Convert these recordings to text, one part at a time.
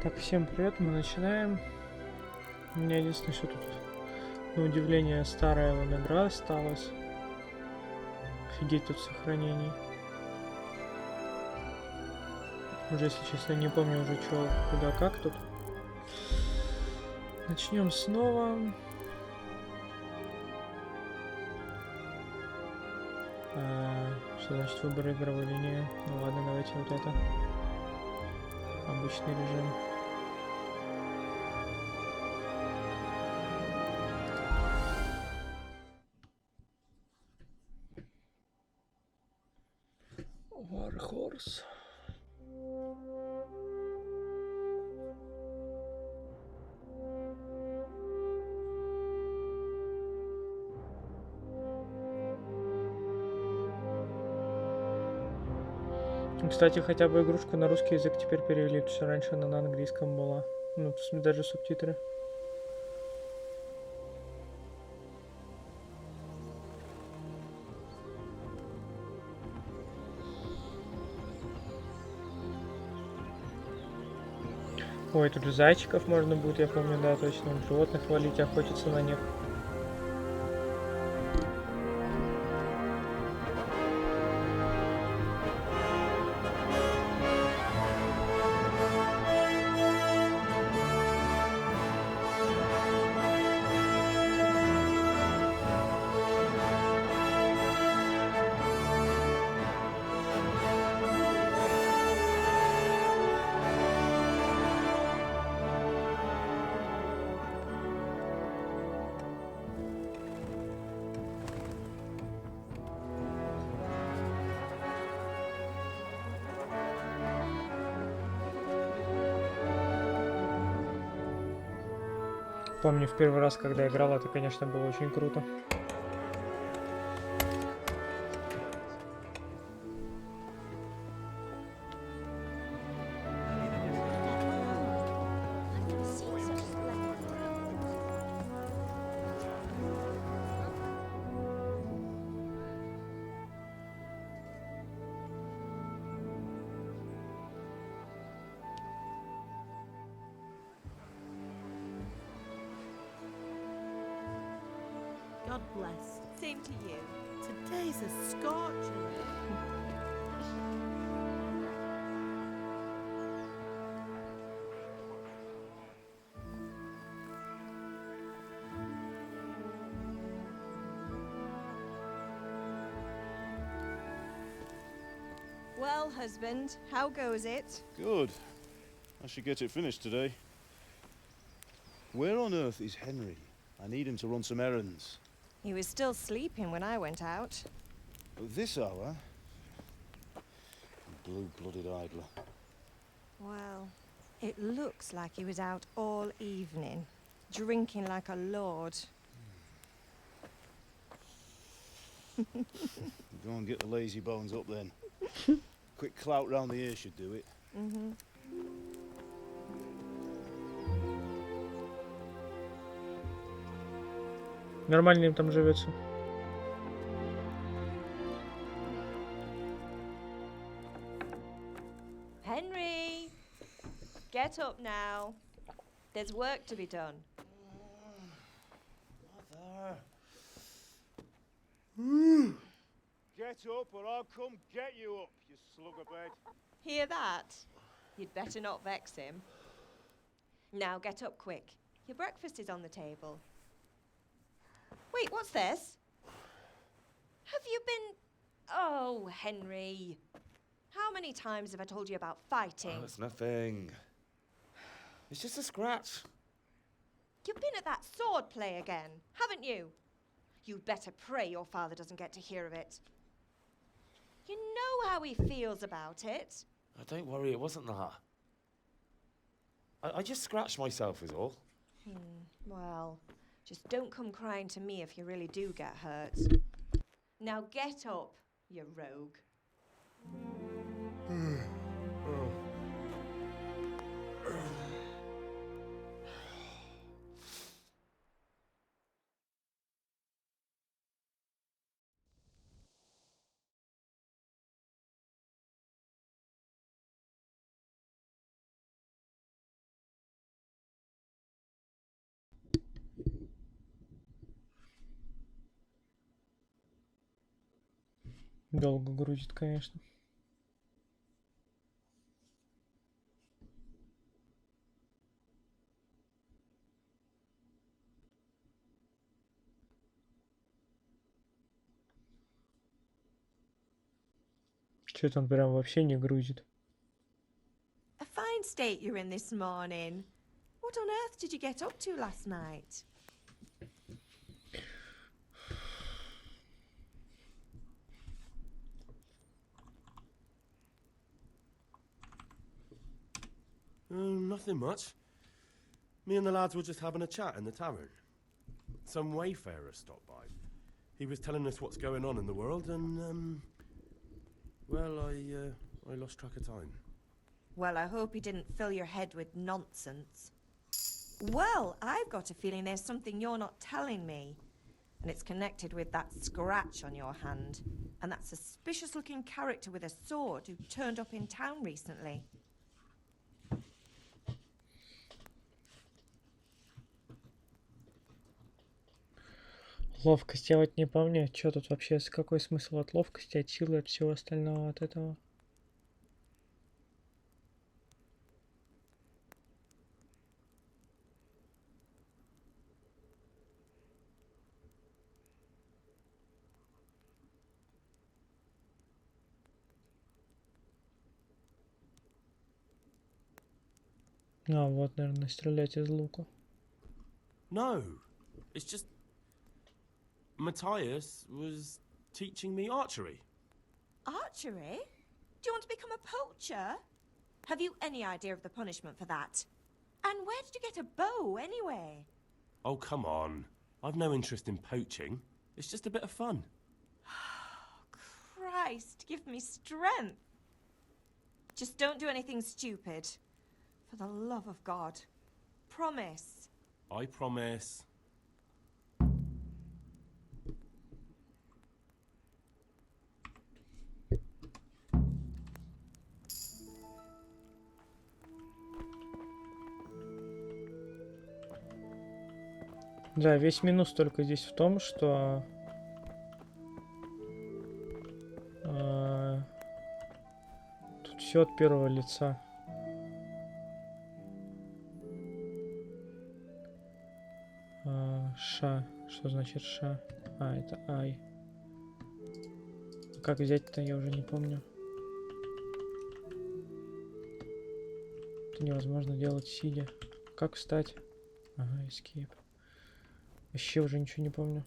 Так, всем привет, мы начинаем. У меня единственное, что тут, на удивление, старая вон игра осталась. Офигеть, тут сохранений. Уже, если честно, не помню уже, что, куда, как тут. Начнем снова. Что значит выбор игровой линии? Ну ладно, давайте вот это. Обычный режим. Warhorse. Кстати, хотя бы игрушку на русский язык теперь перевели, потому что раньше она на английском была. Ну, даже субтитры. Ой, тут же зайчиков можно будет, я помню, да, точно. Животных валить, охотиться на них. Помню, в первый раз, когда играл, это, конечно, было очень круто. God bless. Same to you. Today's a scorcher. Well, husband, how goes it? Good. I should get it finished today. Where on earth is Henry? I need him to run some errands. He was still sleeping when I went out. At this hour? Blue-blooded idler. Well, it looks like he was out all evening, drinking like a lord. Go and get the lazy bones up then. Quick clout round the ear should do it. Mm-hmm. Нормально им там живется. Henry! Get up now. There's work to be done. Mother. Get up or I'll come get you up, you slugabed. Hear that? You'd better not vex him. Now get up quick. Your breakfast is on the table. Wait, what's this? Have you been... Oh, Henry. How many times have I told you about fighting? Oh, it's nothing. It's just a scratch. You've been at that sword play again, haven't you? You'd better pray your father doesn't get to hear of it. You know how he feels about it. Oh, don't worry, it wasn't that. I just scratched myself is all. Well, just don't come crying to me if you really do get hurt. Now get up, you rogue. Долго грузит, конечно. Что-то он прям вообще не грузит. A fine state you're in this morning. What on earth did you get up to last night? Nothing much. Me and the lads were just having a chat in the tavern. Some wayfarer stopped by. He was telling us what's going on in the world, and well, I lost track of time. Well, I hope he didn't fill your head with nonsense. Well, I've got a feeling there's something you're not telling me. And it's connected with that scratch on your hand. And that suspicious-looking character with a sword who turned up in town recently. Ловкость, я вот не помню, что тут вообще, какой смысл от ловкости, от силы, от всего остального, от этого. А, вот, наверное, стрелять из лука. No, it's just Matthias was teaching me archery. Archery? Do you want to become a poacher? Have you any idea of the punishment for that? And where did you get a bow, anyway? Oh, come on. I've no interest in poaching. It's just a bit of fun. Christ, give me strength. Just don't do anything stupid. For the love of God. Promise. I promise. Да, весь минус только здесь в том, что тут все от первого лица. Ша. Что значит ша? А, это ай. Как взять-то, я уже не помню. Это невозможно делать сидя. Как встать? Ага, escape. Вообще уже ничего не помню.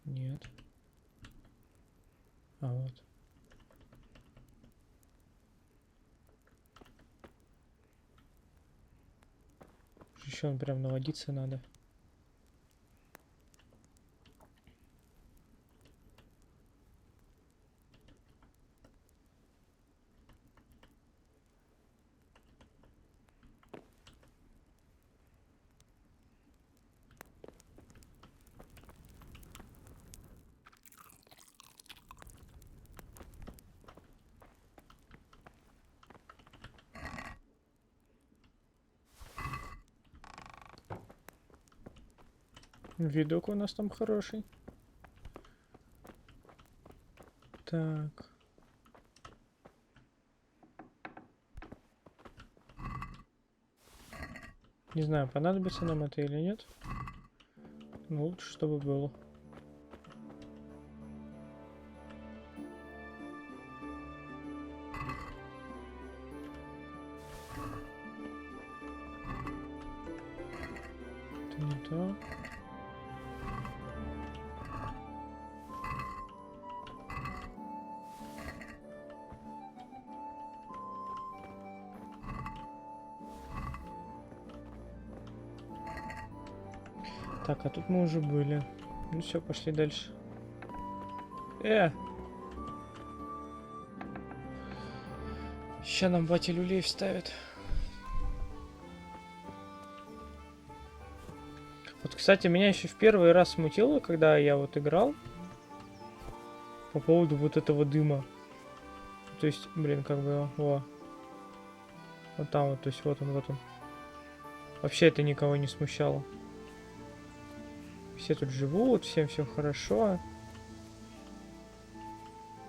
Нет. А вот. Еще он прям наводиться надо. Видок у нас там хороший. Так. Не знаю, понадобится нам это или нет. Но лучше, чтобы было. Это не то. Так, а тут мы уже были. Ну все, пошли дальше. Сейчас нам батя люлей вставит. Вот, кстати, меня еще в первый раз смутило, когда я вот играл. По поводу вот этого дыма. То есть, блин, как бы, о. Вот там вот, то есть вот он, вот он. Вообще это никого не смущало. Все тут живут, всем все хорошо.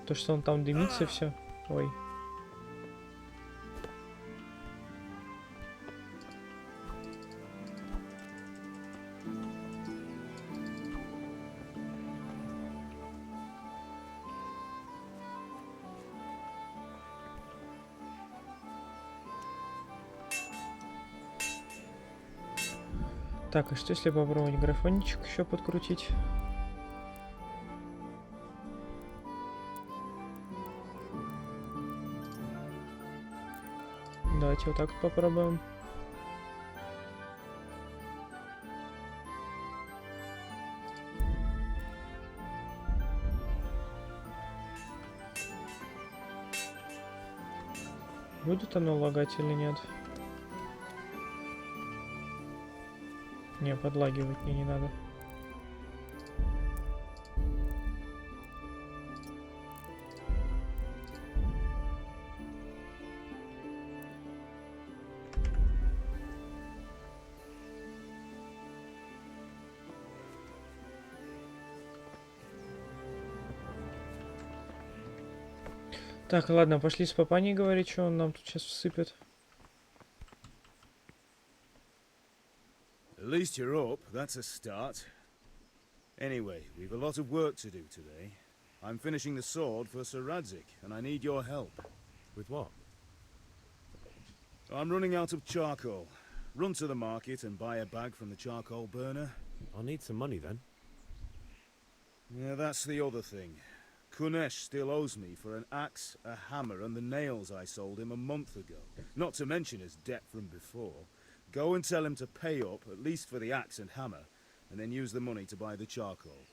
То, что он там дымится, все. Ой. Так, а что если попробовать графончик еще подкрутить? Давайте вот так вот попробуем. Будет оно лагать или нет? Не, подлагивать мне не надо. Так, ладно, пошли с папаней говорить, что он нам тут сейчас всыпет. At least you're up, that's a start. Anyway, we've a lot of work to do today. I'm finishing the sword for Sir Radzik, and I need your help. With what? I'm running out of charcoal. Run to the market and buy a bag from the charcoal burner. I'll need some money then. Yeah, that's the other thing. Kunesh still owes me for an axe, a hammer, and the nails I sold him a month ago. Not to mention his debt from before. Go and tell him to pay up, at least for the axe and hammer, and then use the money to buy the charcoal.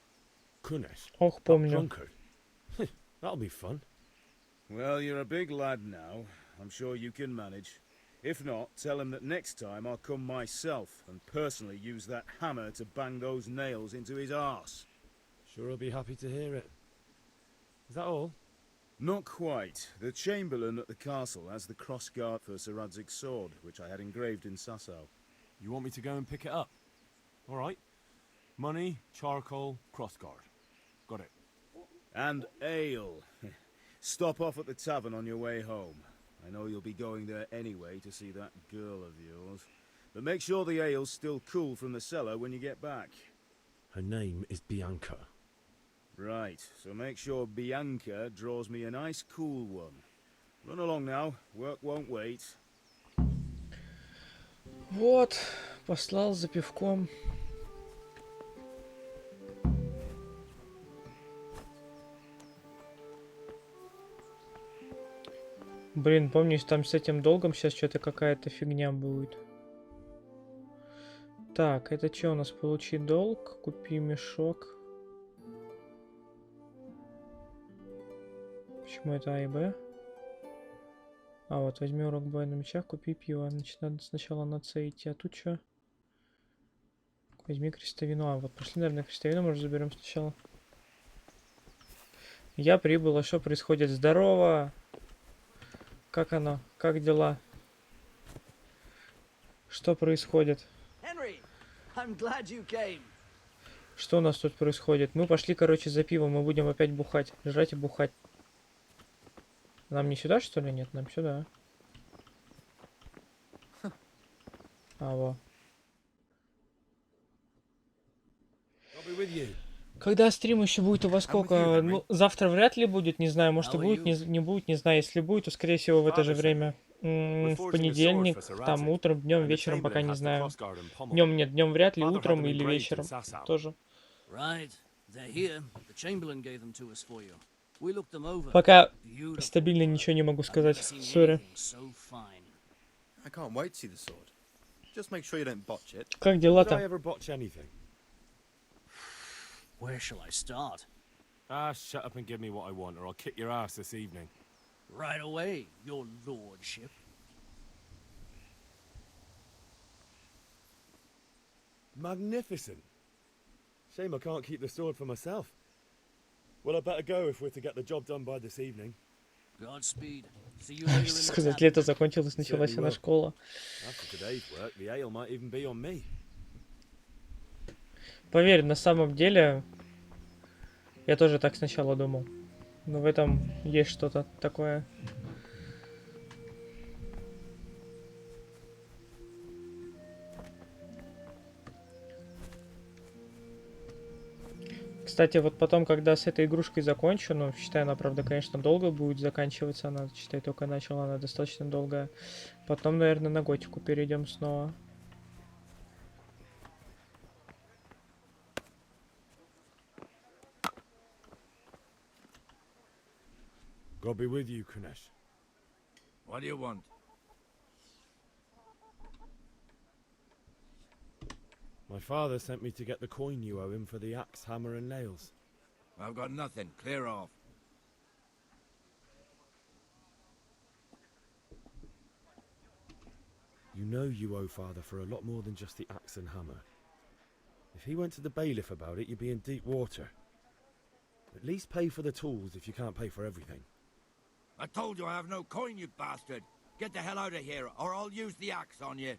Kunesh? Ох, That помню. drunkard? That'll be fun. Well, you're a big lad now. I'm sure you can manage. If not, tell him that next time I'll come myself and personally use that hammer to bang those nails into his arse. Sure I'll be happy to hear it. Is that all? Not quite. The Chamberlain at the castle has the crossguard for Sir Radzig's sword, which I had engraved in Sasau. You want me to go and pick it up? All right. Money, charcoal, crossguard. Got it. And ale. Stop off at the tavern on your way home. I know you'll be going there anyway to see that girl of yours. But make sure the ale's still cool from the cellar when you get back. Her name is Bianca. Right, so make sure Bianca draws me a nice cool one. Run along now, work won't wait. Вот, послал за пивком. Блин, помню, там с этим долгом сейчас что-то какая-то фигня будет. Так, это что у нас? Получи долг, купи мешок. Почему это А и Б? А, вот, возьми урок боя на мечах, купи пиво. Значит, надо сначала на С идти, а тут что? Возьми крестовину. А, вот, пошли, наверное, крестовину, может, заберем сначала. Я прибыл, а что происходит? Здорово! Как оно? Как дела? Что происходит? Henry, I'm glad you came. Что у нас тут происходит? Мы пошли, короче, за пивом, мы будем опять бухать. Жрать и бухать. Нам не сюда, что ли? Нет, нам сюда. А, во. Когда стрим еще будет у вас сколько? Ну, завтра вряд ли будет, не знаю. Может и будет, не будет, не знаю. Если будет, то скорее всего в это же время. В понедельник, там утром, днем, вечером, пока не знаю. Днем нет, днем вряд ли, утром или вечером тоже. Пока стабильно ничего не могу сказать. Сори. Как дела-то? Where shall I start? Shut up and give me what I want, or I'll kick your ass this evening. Right away, your lordship. Magnificent. Shame I can't keep the sword for myself. Well, I better go if we're to get the job done by this evening. Godspeed. See you later in Что the сказать, tavern. лето закончилось, началась она школа. After today's work, the ale might even be on me. поверь, на самом деле, я тоже так сначала думал. Но в этом есть что-то такое. Кстати, вот потом, когда с этой игрушкой закончу, ну, считай, она, правда, конечно, долго будет заканчиваться, она, считай, только начала, она достаточно долгая. Потом, наверное, на готику перейдем снова. God be with you, Kunesh. What do you want? My father sent me to get the coin you owe him for the axe, hammer, and nails. I've got nothing. Clear off. You know you owe father for a lot more than just the axe and hammer. If he went to the bailiff about it, you'd be in deep water. At least pay for the tools if you can't pay for everything. I told you I have no coin, you bastard. Get the hell out of here, or I'll use the axe on you.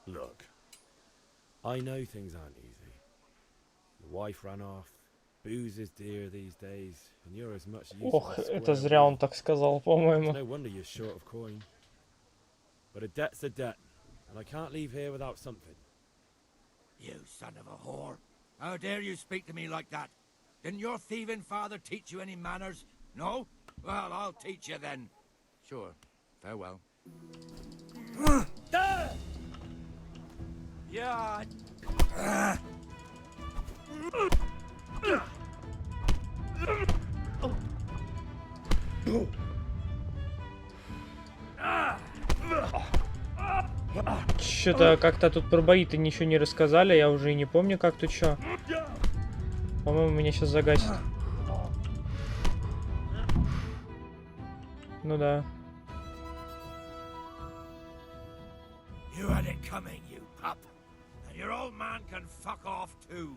Look, I know things aren't easy. The wife ran off, booze is dear these days, and you're as much use Ох, as a это square зря он wheel. так сказал, It's по-моему. no wonder you're short of coin. But a debt's a debt, and I can't leave here without something. You son of a whore. How dare you speak to me like that? Didn't your thieving father teach you any manners? No? Well, I'll teach you then. Sure. Farewell. Yeah. Что-то как-то тут про бои-то ничего не рассказали, я уже и не помню, как тут что. По-моему, меня сейчас загасит. Ну да. You had it coming, you pup. And your old man can fuck off too.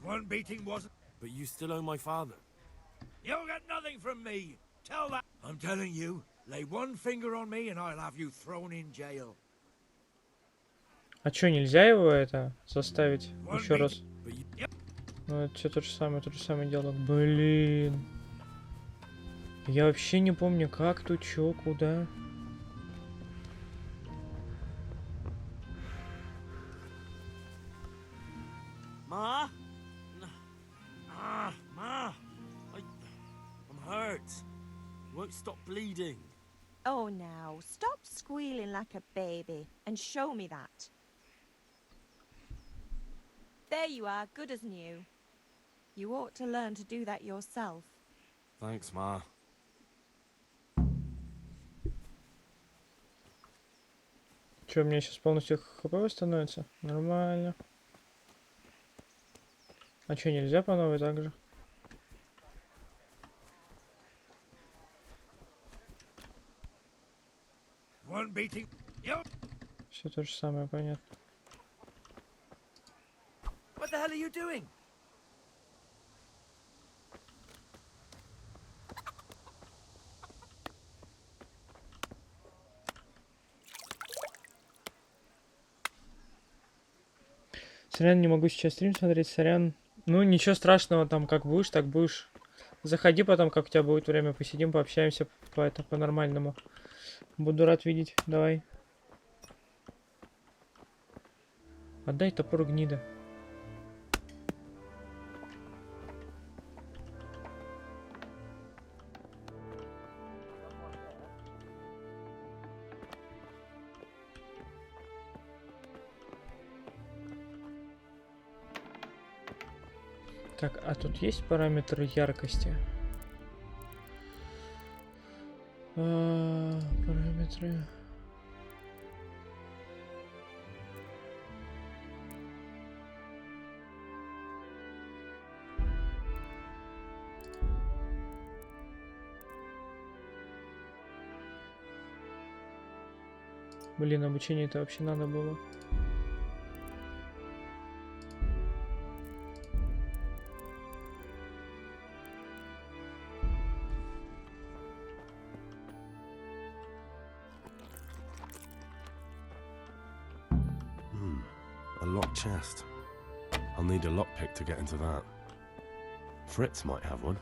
One beating wasn't... But you still owe my father. You'll get nothing from me. Tell that... I'm telling you, lay one finger on me and I'll have you thrown in jail. А чё, нельзя его это заставить One еще раз? But you... Ну, это все то же самое диалог. Блин. Я вообще не помню, как тут, чё, куда. Ma? Ma! I'm hurt. Won't stop bleeding. Oh, now, stop squealing like a baby and show me that. There you are, good as new. You ought to learn to do that yourself. Thanks, Ma. Чё, у меня сейчас полностью хп восстановится? Нормально. А чё, нельзя по новой так же? One beating... You... Все то же самое, понятно. What the hell are you doing? Сорян, не могу сейчас стрим смотреть, сорян. Ну, ничего страшного, там как будешь, так будешь. Заходи потом, как у тебя будет время, посидим, пообщаемся по-нормальному. Буду рад видеть, давай. Отдай топор, гнида. Так, а тут есть параметры яркости? Параметры. Блин, обучение это вообще надо было. A locked chest. I'll need a lockpick to get into that. Fritz might have one.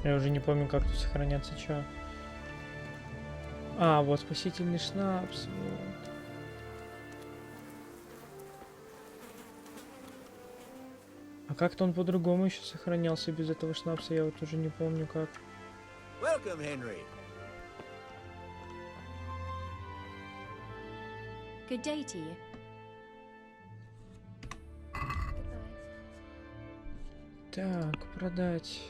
Я уже не помню, как тут сохраняться, чё. А, вот спасительный шнапс. Вот. А как-то он по-другому еще сохранялся без этого шнапса, я вот уже не помню как. Welcome, Henry. Good day to you. Так, продать.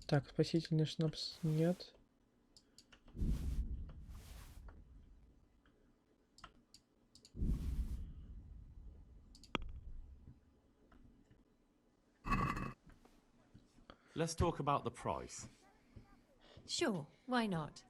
Так, спасительный шнапс нет. Let's talk about the price. Sure, why not?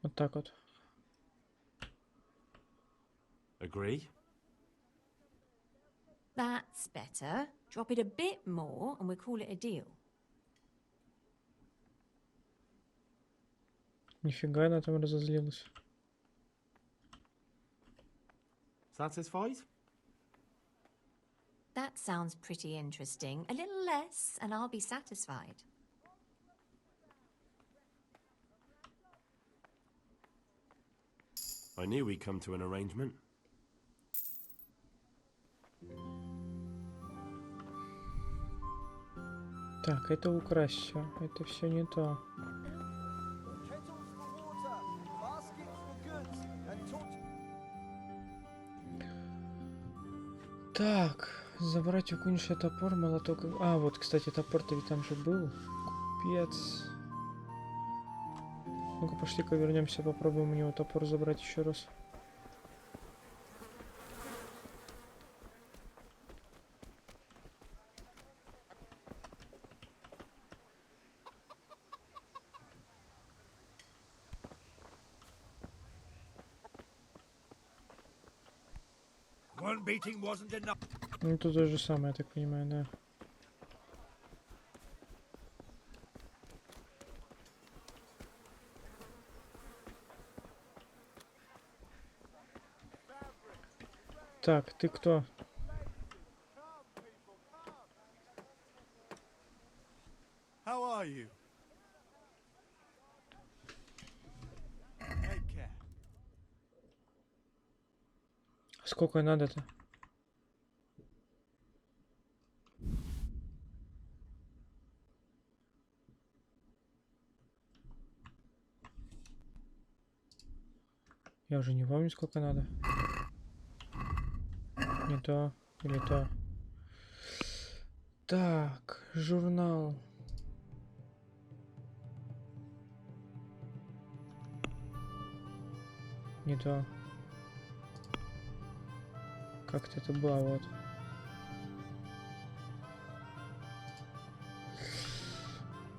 Вот так вот. Agree? That's better. Drop it a bit more and we'll call it a deal. Нифига она там разозлилась. Satisfied? That sounds pretty interesting. A little less and I'll be satisfied. I knew we'd come to an arrangement. Так, это украсть все. Это все не то. Так, забрать укунший топор, молоток. А, вот, кстати, топор-то ведь там же был. Купец. Ну-ка, пошли-ка вернемся, попробуем у него топор забрать еще раз. One beating wasn't enough. Ну, тут то же самое, я так понимаю, да. Так, ты кто? How are you? Take care. Сколько надо-то? Я уже не помню, сколько надо. Не то или то. Так, журнал. Не то. Как-то это было, вот.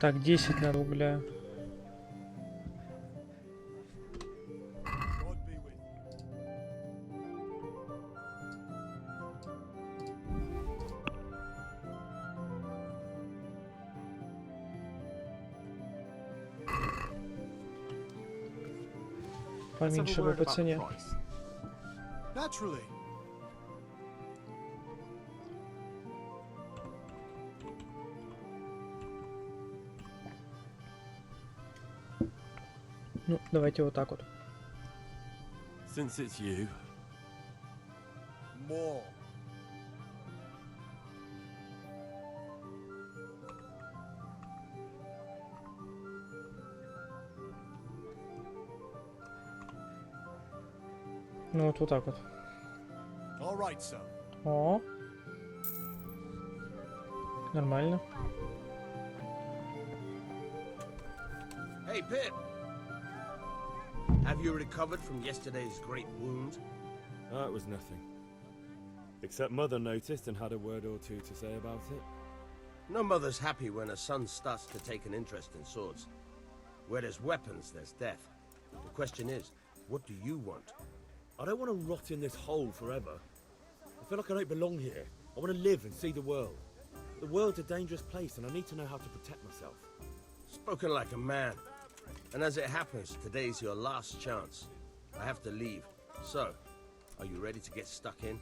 Так, 10 надо угля. Поменьше бы по цене. Naturally. Ну, давайте вот так вот. Since it's you, More. Ну вот так вот. All right, so. О. Нормально. Hey, Pip! Have you recovered from yesterday's great wound? It was nothing. Except Mother noticed and had a word or two to say about it. No mother's happy when her son starts to take an interest in swords. Where there's weapons, there's death. The question is, what do you want? I don't want to rot in this hole forever. I feel like I don't belong here. I want to live and see the world. The world's a dangerous place and I need to know how to protect myself. Spoken like a man. And as it happens, today's your last chance. I have to leave. So, are you ready to get stuck in?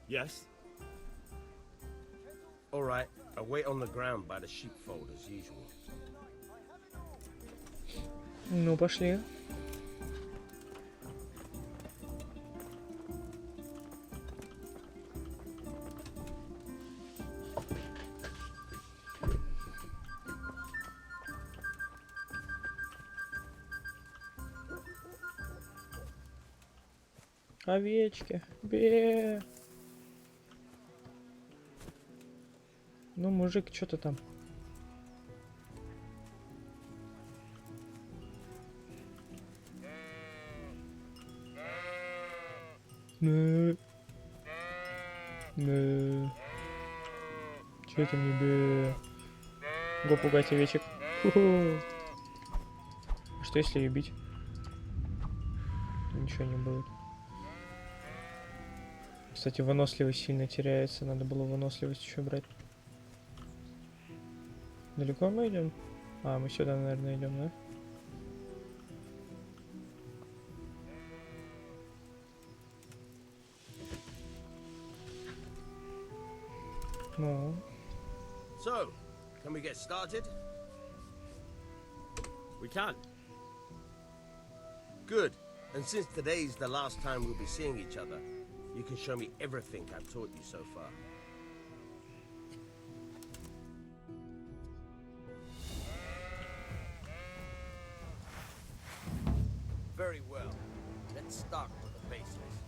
Yes. All right, I'll wait on the ground by the sheepfold as usual. Ну, пошли. Овечки. Бе. Ну, мужик, что ты там? Чё это мне бе? Го пугать овечек. Ху-ху. А что если ее бить? Ничего не будет. Кстати, выносливость сильно теряется. Надо было выносливость еще брать. Далеко мы идем? А, мы сюда, наверное, идем, да? Ну. So, can we get started? We can. Good. And since today's the last time we'll be seeing each other, you can show me everything I've taught you so far. Very well. Let's start with the basics.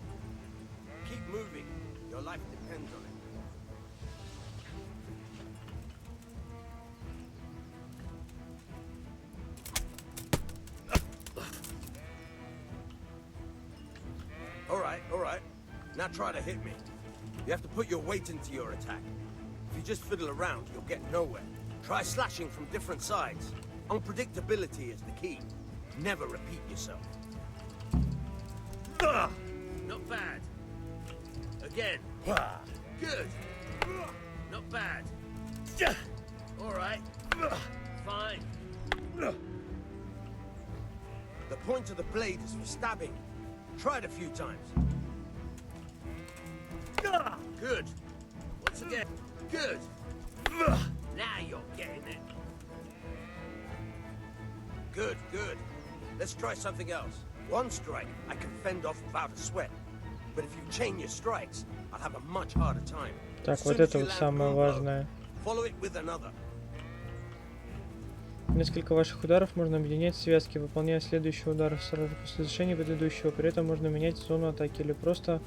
Keep moving. Your life depends on it. All right. Now try to hit me. You have to put your weight into your attack. If you just fiddle around, you'll get nowhere. Try slashing from different sides. Unpredictability is the key. Never repeat yourself. Not bad. Again. Good. Not bad. All right. Fine. The point of the blade is for stabbing. Try it a few times. Good. Once again. Good. Now you're getting it. Good. Let's try something else. One strike, I can fend off without a sweat. But if you chain your strikes, I'll have a much harder time. Так, вот это вот самое важное. Follow it with another. Несколько ваших ударов можно объединять в связки, выполняя следующий удар сразу после завершения предыдущего. При этом можно менять зону атаки или просто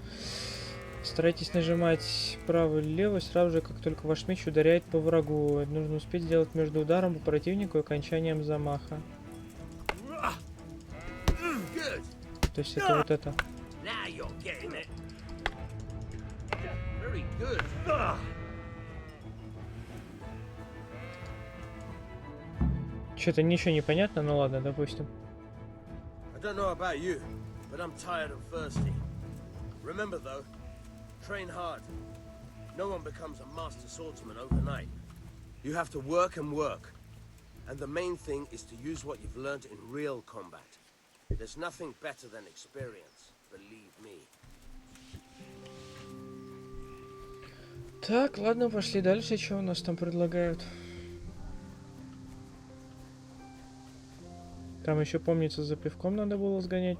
старайтесь нажимать право или лево сразу же, как только ваш меч ударяет по врагу. Это нужно успеть сделать между ударом по противнику и окончанием замаха. То есть это вот это. Что-то ничего не понятно, ну ладно, допустим. I don't know about you, but I'm tired and thirsty. Remember though, train hard. No one becomes a master swordsman overnight. You have to work and work. And the main thing is to use what you've learned in real combat. There's nothing better than experience, believe me. Так, ладно, пошли дальше. Что у нас там предлагают? Там еще, помнится, за пивком надо было сгонять.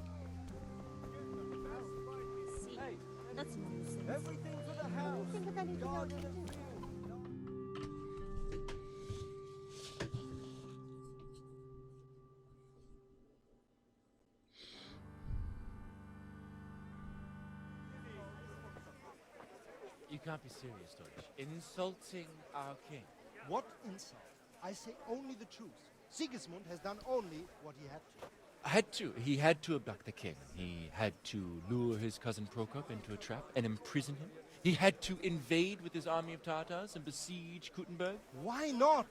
You can't be serious, Deutsch. Insulting our king. What insult? I say only the truth. Sigismund has done only what he had to. He had to abduct the king. He had to lure his cousin Prokop into a trap and imprison him. He had to invade with his army of Tatars and besiege Kuttenberg. Why not?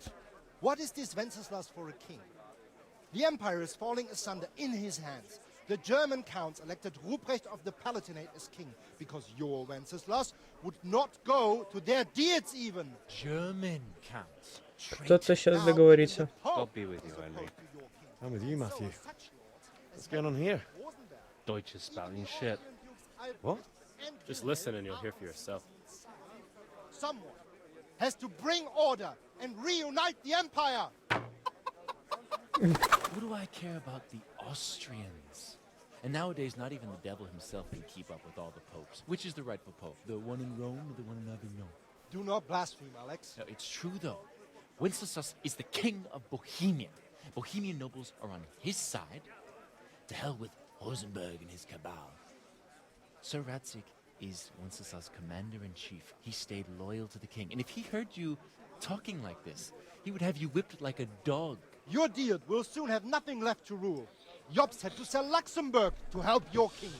What is this Wenceslas for a king? The empire is falling asunder in his hands. The German counts elected Ruprecht of the Palatinate as king because your Wenceslas would not go to their deeds even. German counts. Кто-то сейчас договорится. God be with you, Henry. I'm with you, Matthew. What's going on here? Deutsch is spouting shit. What? Just listen and you'll hear for yourself. Someone has to bring order and reunite the empire. What do I care about the Austrians? And nowadays, not even the devil himself can keep up with all the popes. Which is the rightful pope? The one in Rome or the one in Avignon? Do not blaspheme, Alex. No, it's true, though. Wenceslas is the king of Bohemia. Bohemian nobles are on his side. To hell with Rosenberg and his cabal. Sir Radzik is Wenceslas' commander-in-chief. He stayed loyal to the king. And if he heard you talking like this, he would have you whipped like a dog. Your Diet will soon have nothing left to rule. Jobst had to sell Luxembourg to help your king.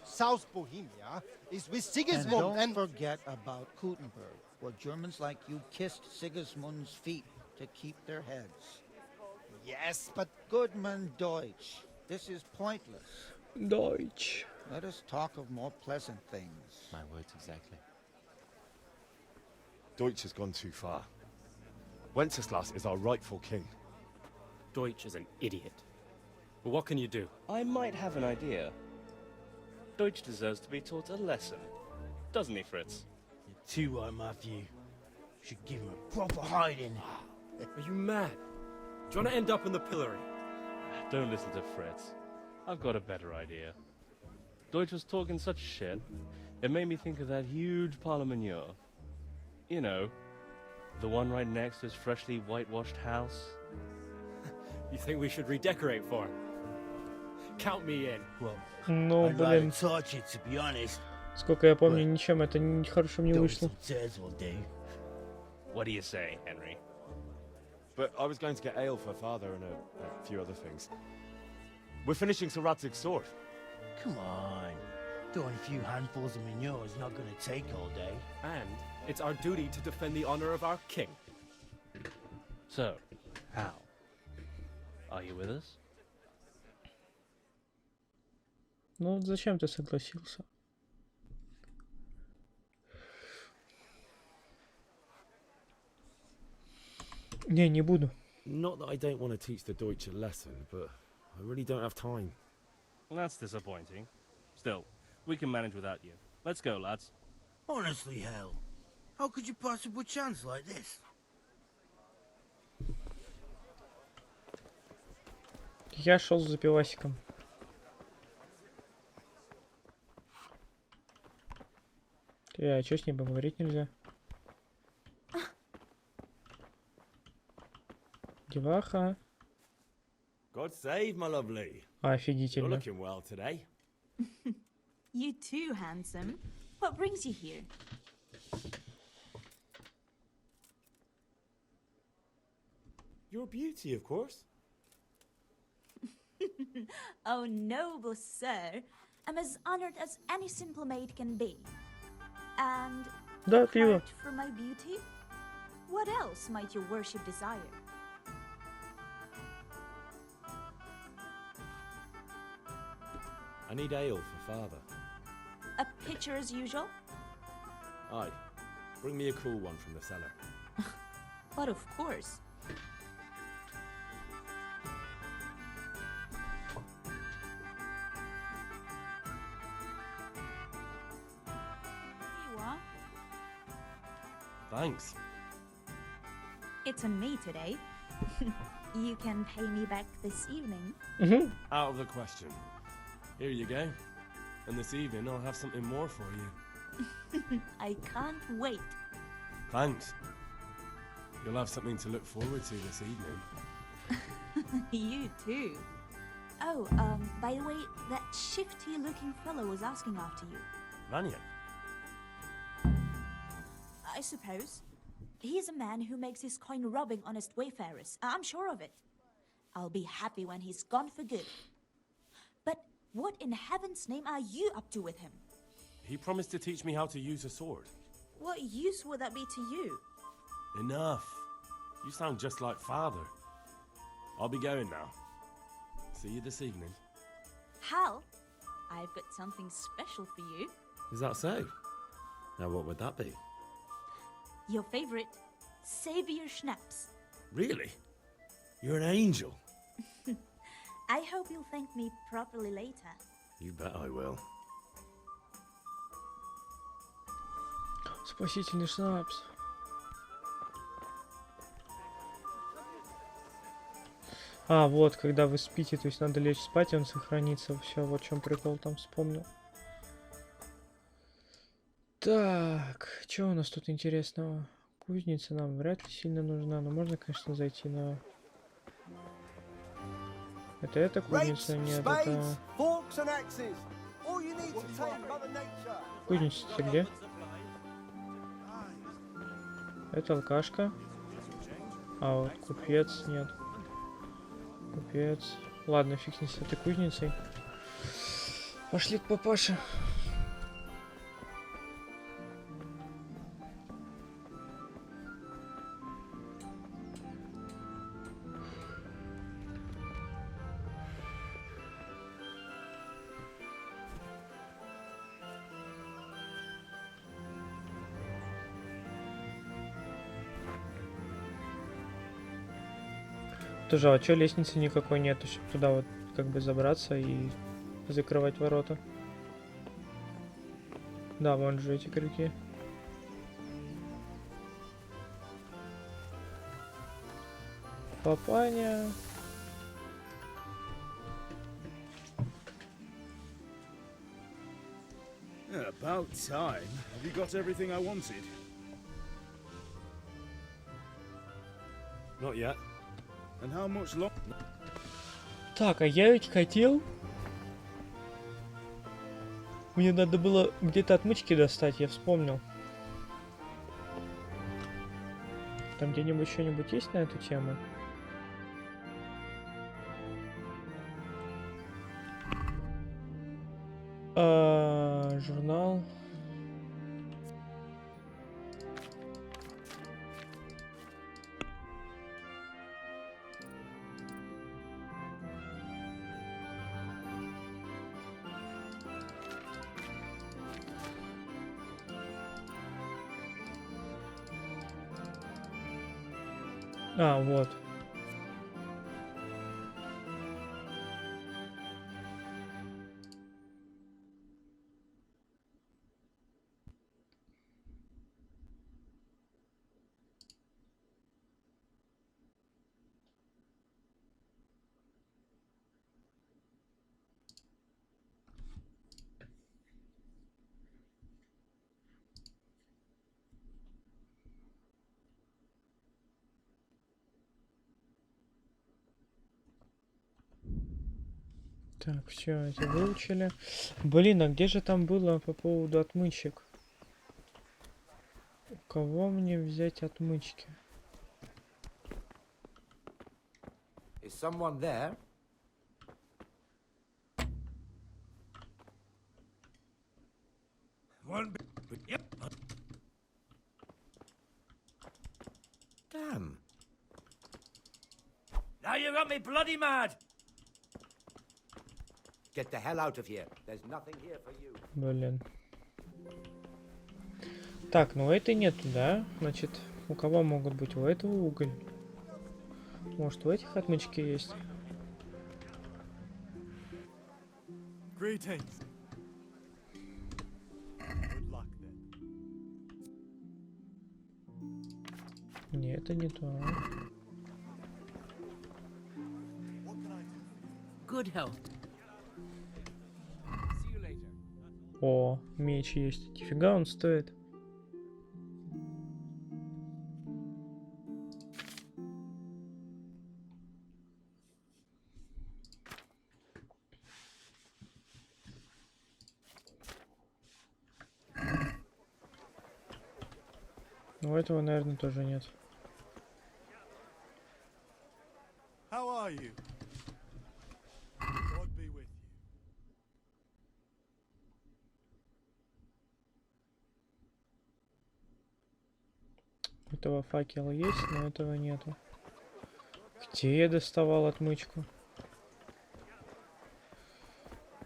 South Bohemia is with Sigismund and don't forget about Kuttenberg, where Germans like you kissed Sigismund's feet to keep their heads. Yes, but Goodman Deutsch, this is pointless. Deutsch. Let us talk of more pleasant things. My words exactly. Deutsch has gone too far. Wenceslas is our rightful king. Deutsch is an idiot. But what can you do? I might have an idea. Deutsch deserves to be taught a lesson. Doesn't he, Fritz? You're too right, Matthew. Should give him a proper hiding. Are you mad? Do you want to end up in the pillory? Don't listen to Fritz. I've got a better idea. Deutsch was talking such shit, it made me think of that huge parliament. You know, the one right next to his freshly whitewashed house. You think we should redecorate for him? Count me in. Well, Ну, I'd rather блин. touch it, to be honest. Сколько я помню, ничем это хорошим не вышло. Says will do. What do you say, Henry? But I was going to get ale for father and a few other things. We're finishing Sir Radzig's sword. Come on. Doing a few handfuls of manure is not going to take all day. And it's our duty to defend the honor of our king. So, how? Are you with us? Ну вот зачем ты согласился? Не буду. Not that I don't want to teach the Deutsch a lesson, but I really don't have time. Well, that's disappointing. Still, we can manage without you. Let's go, lads. Honestly, hell. How could you possibly chance like this? Я шел за пивасиком. А чё с ней поговорить нельзя? Деваха. God save, my lovely. You're Офигительно. looking well today. You too, handsome. What brings you here? You're a beauty, of course. Oh, noble sir. I'm as honored as any simple maid can be. And Да, пиво. apart from my beauty, what else might your worship desire? I need ale for father. A pitcher as usual? Aye. Bring me a cool one from the cellar. But of course. Here you are. Thanks. It's on me today. You can pay me back this evening. Out of the question. Here you go. And this evening I'll have something more for you. I can't wait. Thanks. You'll have something to look forward to this evening. You too. Oh, by the way, that shifty-looking fellow was asking after you. Vanya. I suppose. He's a man who makes his coin robbing honest wayfarers. I'm sure of it. I'll be happy when he's gone for good. But what in heaven's name are you up to with him? He promised to teach me how to use a sword. What use would that be to you? Enough. You sound just like father. I'll be going now. See you this evening. Hal, I've got something special for you. Is that so? Now what would that be? Your favorite Savior Schnapps. Really? You're an angel. I hope you'll thank me properly later. You bet I will. Спасительный шнапс. А, вот, когда вы спите, то есть надо лечь спать, и он сохранится. Все, вот в чем прикол, там вспомнил. Так, что у нас тут интересного? Кузница нам вряд ли сильно нужна, но можно, конечно, зайти на... Это кузница? Нет, это... Кузница где? Это алкашка. А вот купец, нет. Купец. Ладно, фиг с этой кузницей. Пошли к папаше. Тоже, а чё лестницы никакой нету, чтобы туда вот как бы забраться и закрывать ворота? Да, вон же эти крюки. Папаня. About time. Have you got everything I wanted? Not yet. And how much longer? Так, а я ведь хотел... Мне надо было где-то отмычки достать, я вспомнил. Там где-нибудь что-нибудь есть на эту тему? Журнал. А, вот. Так, все, эти выучили. Блин, а где же там было по поводу отмычек? У кого мне взять отмычки? Is someone there? Yep. Damn. Now you got me bloody mad. Get the hell out of here. There's nothing here for you. Блин. Так, ну этой нету, да? Значит, у кого могут быть? У этого уголь. Может, у этих отмычки есть? Greetings. Не, это не то. Good health. О, меч есть. Нифига он стоит. Но у этого, наверное, тоже нет. How are you? God be with you. У этого факел есть, но этого нету. Где я доставал отмычку?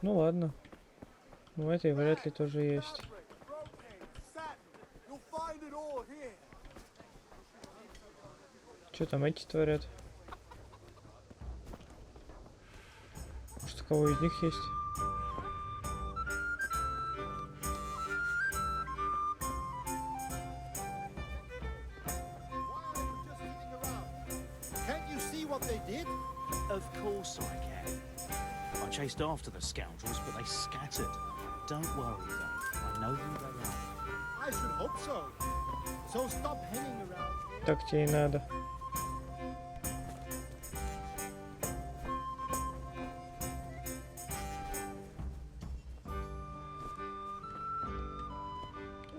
Ну ладно. У этой вряд ли тоже есть. Что там эти творят? Может, у кого из них есть? Of course I can. I chased after the scoundrels, but they scattered. Don't worry though, I know who they are. I should hope so. So stop hanging around. Так тебе и надо.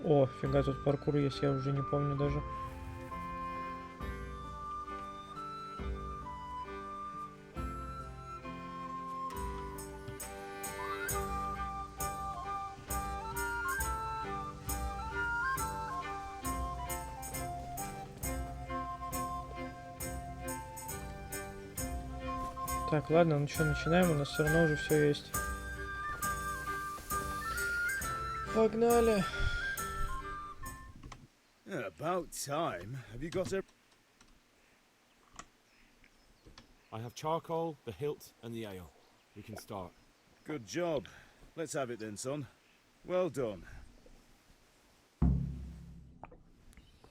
О, фига, тут паркур есть, я уже не помню даже. Так, ладно, ну что, начинаем, у нас все равно уже все есть. Погнали. About time. Have you got a... I have charcoal, the hilt, and the ale. We can start. Good job. Let's have it then, son. Well done.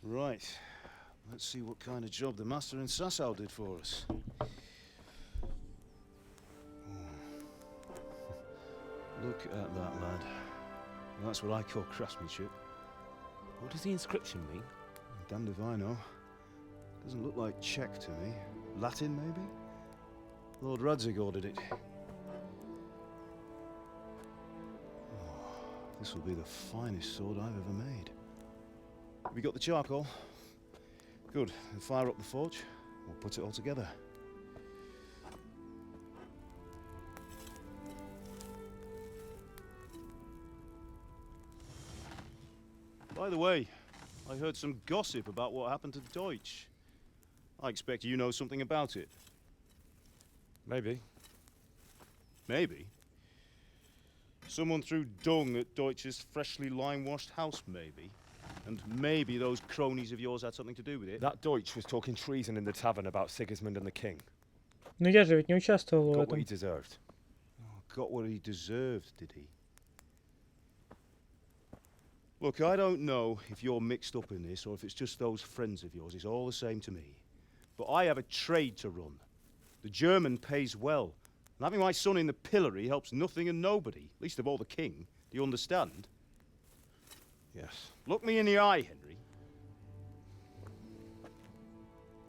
Right. Let's see what kind of job the master in Sasau did for us. Look at that, lad. That's what I call craftsmanship. What does the inscription mean? Damned if I know. Doesn't look like Czech to me. Latin, maybe? Lord Radzig ordered it. Oh, this will be the finest sword I've ever made. Have you got the charcoal? Good. Then fire up the forge. We'll put it all together. By the way, I heard some gossip about what happened to Deutsch. I expect you know something about it. Maybe. Maybe? Someone threw dung at Deutsch's freshly lime-washed house, maybe? And maybe those cronies of yours had something to do with it? That Deutsch was talking treason in the tavern about Sigismund and the king. Но я же ведь не участвовал в Got what he этом. deserved. Oh, got what he deserved, did he? Look, I don't know if you're mixed up in this or if it's just those friends of yours. It's all the same to me. But I have a trade to run. The German pays well. And having my son in the pillory helps nothing and nobody, least of all the king. Do you understand? Yes. Look me in the eye, Henry.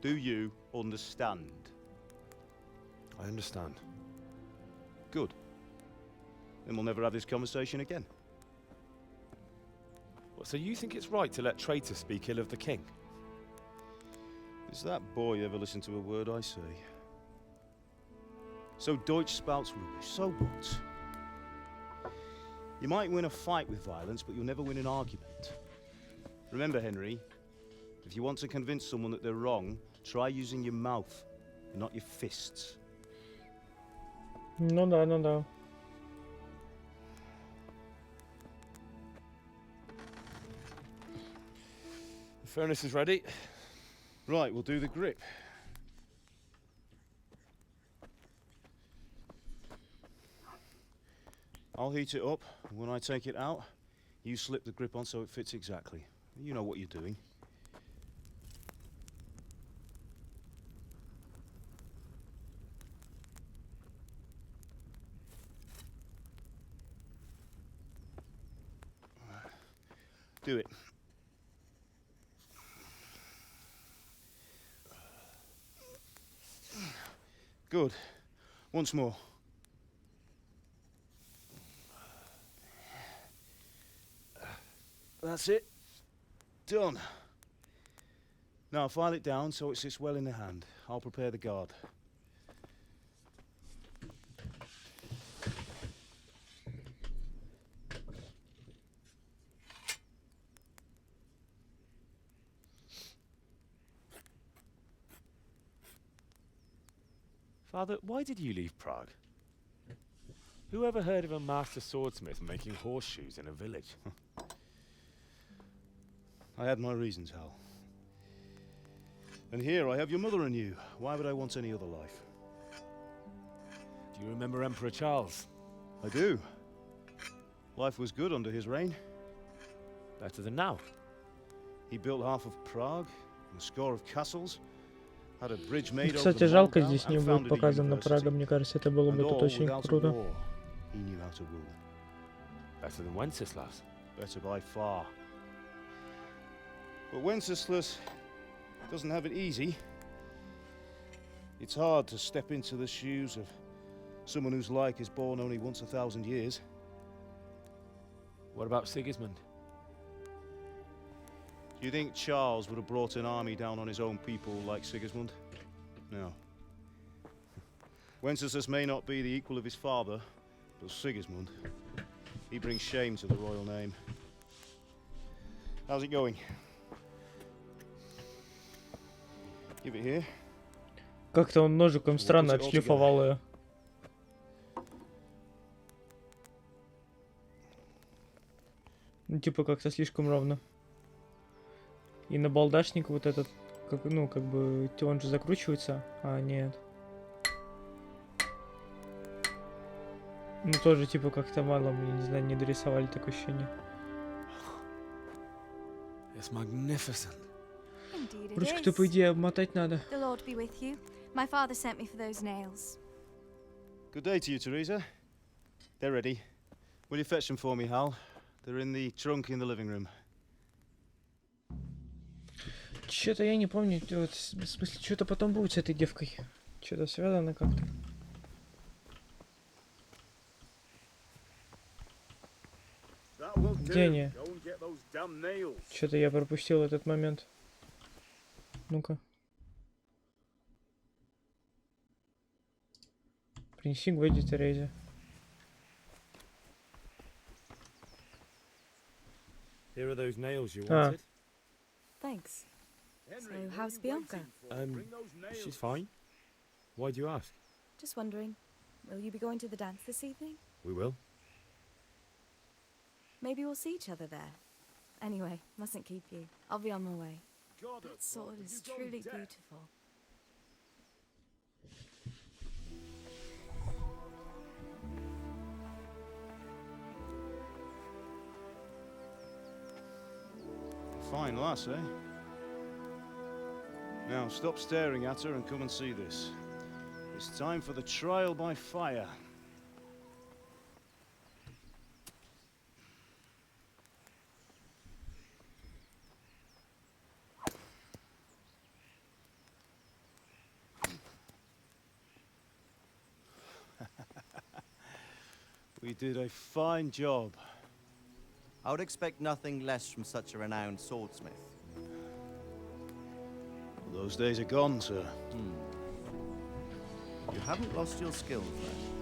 Do you understand? I understand. Good. Then we'll never have this conversation again. So you think it's right to let traitors speak ill of the king? Does that boy ever listen to a word I say? So Deutsch spouts rubbish, so what? You might win a fight with violence, but you'll never win an argument. Remember, Henry, if you want to convince someone that they're wrong, try using your mouth, and not your fists. Ну да, ну да. The furnace is ready. Right, we'll do the grip. I'll heat it up, and when I take it out, you slip the grip on so it fits exactly. You know what you're doing. Do it. Good. Once more. That's it. Done. Now file it down so it sits well in the hand. I'll prepare the guard. Father, why did you leave Prague? Who ever heard of a master swordsmith making horseshoes in a village? I had my reasons, Hal. And here I have your mother and you. Why would I want any other life? Do you remember Emperor Charles? I do. Life was good under his reign. Better than now. He built half of Prague, and a score of castles, had a bridge made over Кстати, the жалко, Moldau, здесь не and будет founded a показано university. Прага. Мне кажется, это было And бы тут all очень without a круто. war. He knew how to rule. Better than Wenceslas. Better by far. But Wenceslas doesn't have it easy. It's hard to step into the shoes of someone whose like is born only once 1,000 years. What about Sigismund? Do you think Charles would have brought an army down on his own people like Sigismund? No. Wenceslas may not be the equal of his father, but Sigismund, he brings shame to the royal name. How's it going? Give it here. Как-то он ножиком странно отшлифовал ее. Ну, типа как-то слишком ровно. И набалдашник вот этот, как, ну, как бы, он же закручивается, а нет. Ну, тоже, типа, как-то мало, мне, не знаю, не дорисовали такое ощущение. It's magnificent. Indeed it Ручку-то, is. по идее, обмотать надо. The Lord be with you. My father sent me for those nails. Good day to you, Teresa. They're ready. Will you fetch them for me, Hal? They're in the trunk in the living room. Что-то я не помню, вот, в смысле, что-то потом будет с этой девкой. Что-то связано как-то. Где они? Что-то я пропустил этот момент. Ну-ка. Принеси гвозди, Терезе. Here are those nails you Ah. wanted. Thanks. So, how's Bianca? She's fine. Why do you ask? Just wondering, will you be going to the dance this evening? We will. Maybe we'll see each other there. Anyway, mustn't keep you. I'll be on my way. That sword is truly beautiful. Fine lass, eh? Now, stop staring at her and come and see this. It's time for the trial by fire. We did a fine job. I would expect nothing less from such a renowned swordsmith. Those days are gone, sir. You haven't lost your skills, then.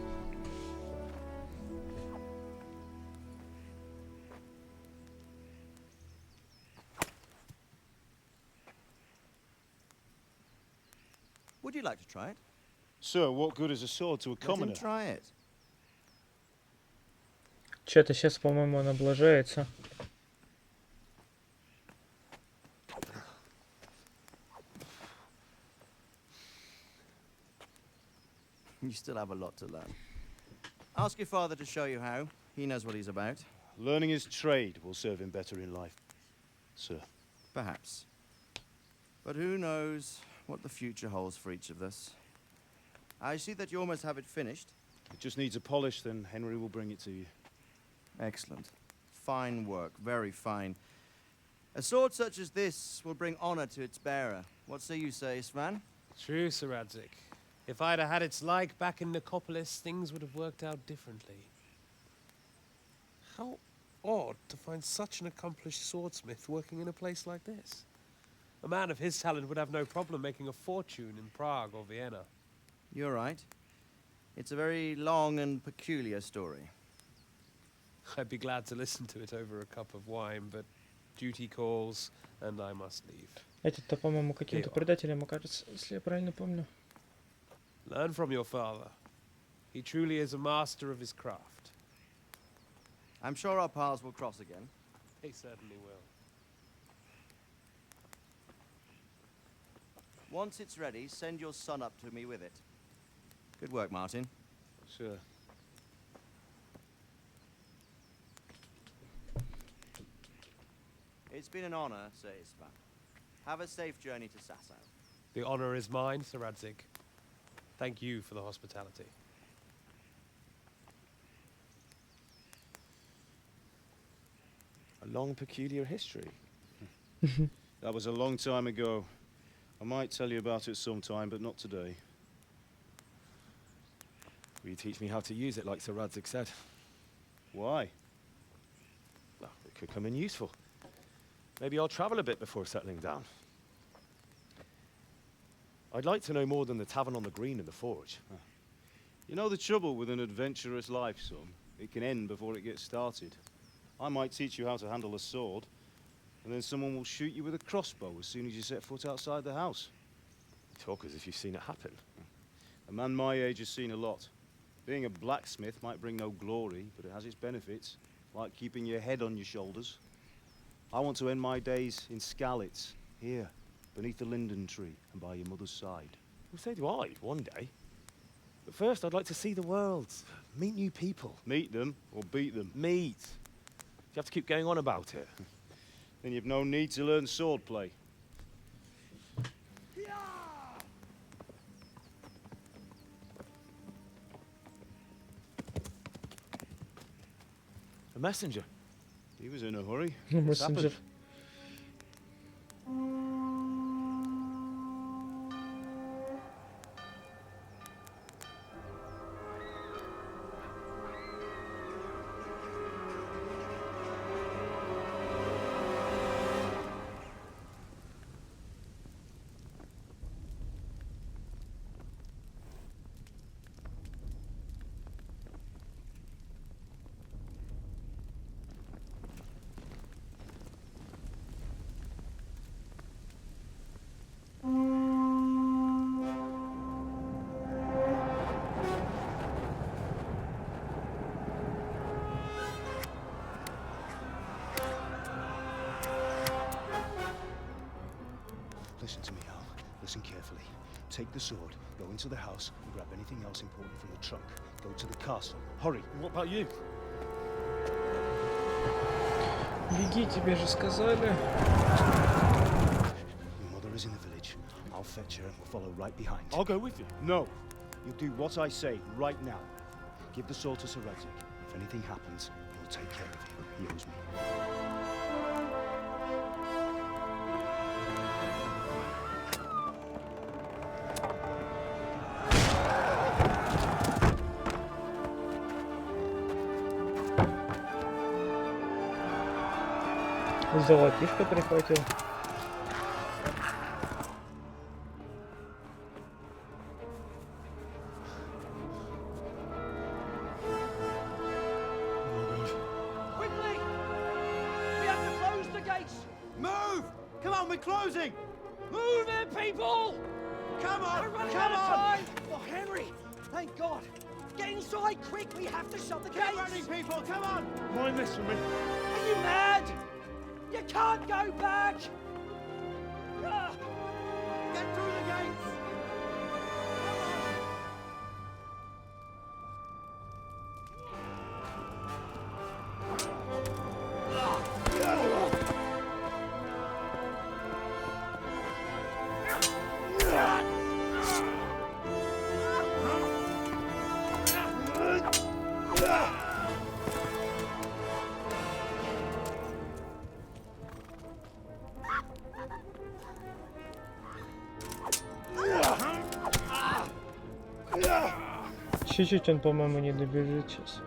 Would you like to try it? Sir, what good is a sword to a Let him commoner? try it. Что-то сейчас, по-моему, он облажается. You still have a lot to learn. Ask your father to show you how. He knows what he's about. Learning his trade will serve him better in life, sir. Perhaps. But who knows what the future holds for each of us. I see that you almost have it finished. It just needs a polish, then Henry will bring it to you. Excellent. Fine work, very fine. A sword such as this will bring honor to its bearer. What say you, Svan? True, Sir Radzik. If I'd have had its like back in Nicopolis, things would have worked out differently. How odd to find such an accomplished swordsmith working in a place like this. A man of his talent would have no problem making a fortune in Prague or Vienna. You're right. It's a very long and peculiar story. I'd be glad to listen to it over a cup of wine, but duty calls, and I must leave. Этот-то, по-моему, каким-то предателем окажется, если я правильно помню. Learn from your father. He truly is a master of his craft. I'm sure our paths will cross again. They certainly will. Once it's ready, send your son up to me with it. Good work, Martin. Sure. It's been an honor, Sir Ispan. Have a safe journey to Sasau. The honor is mine, Sir Radzik. Thank you for the hospitality. A long, peculiar history. That was a long time ago. I might tell you about it sometime, but not today. Will you teach me how to use it like Sir Radzik said? Why? Well, it could come in useful. Maybe I'll travel a bit before settling down. I'd like to know more than the tavern on the green and the forge. You know the trouble with an adventurous life, son? It can end before it gets started. I might teach you how to handle a sword, and then someone will shoot you with a crossbow as soon as you set foot outside the house. You talk as if you've seen it happen. A man my age has seen a lot. Being a blacksmith might bring no glory, but it has its benefits, like keeping your head on your shoulders. I want to end my days in Skalitz, here, beneath the linden tree and by your mother's side. Well, so do I, one day. But first, I'd like to see the world, meet new people. Meet them or beat them? Meet. You have to keep going on about it. Then you've no need to learn swordplay. A messenger. He was in a hurry. Messenger. Listen to me, Al. Listen carefully. Take the sword, go into the house, and grab anything else important from the trunk. Go to the castle. Hurry. What about you? Беги, тебе же сказали. Your mother is in the village. I'll fetch her and we'll follow right behind. I'll go with you. No. You'll do what I say right now. Give the sword to Sir Radzik. If anything happens, he'll take care of you. He owes me. Золотишко прихватил. Quickly! We have to close the gates! Move! Come on, we're closing! Move it, people! Come on! We're running Come out of on! time! Oh, Henry! Thank God! Get inside, quick! We have to shut the gates! Keep running, people! Come on! Mind this for me. Are you mad? You can't go back! Ah. Get through the gates! Чуть-чуть он, по-моему, не добежит сейчас.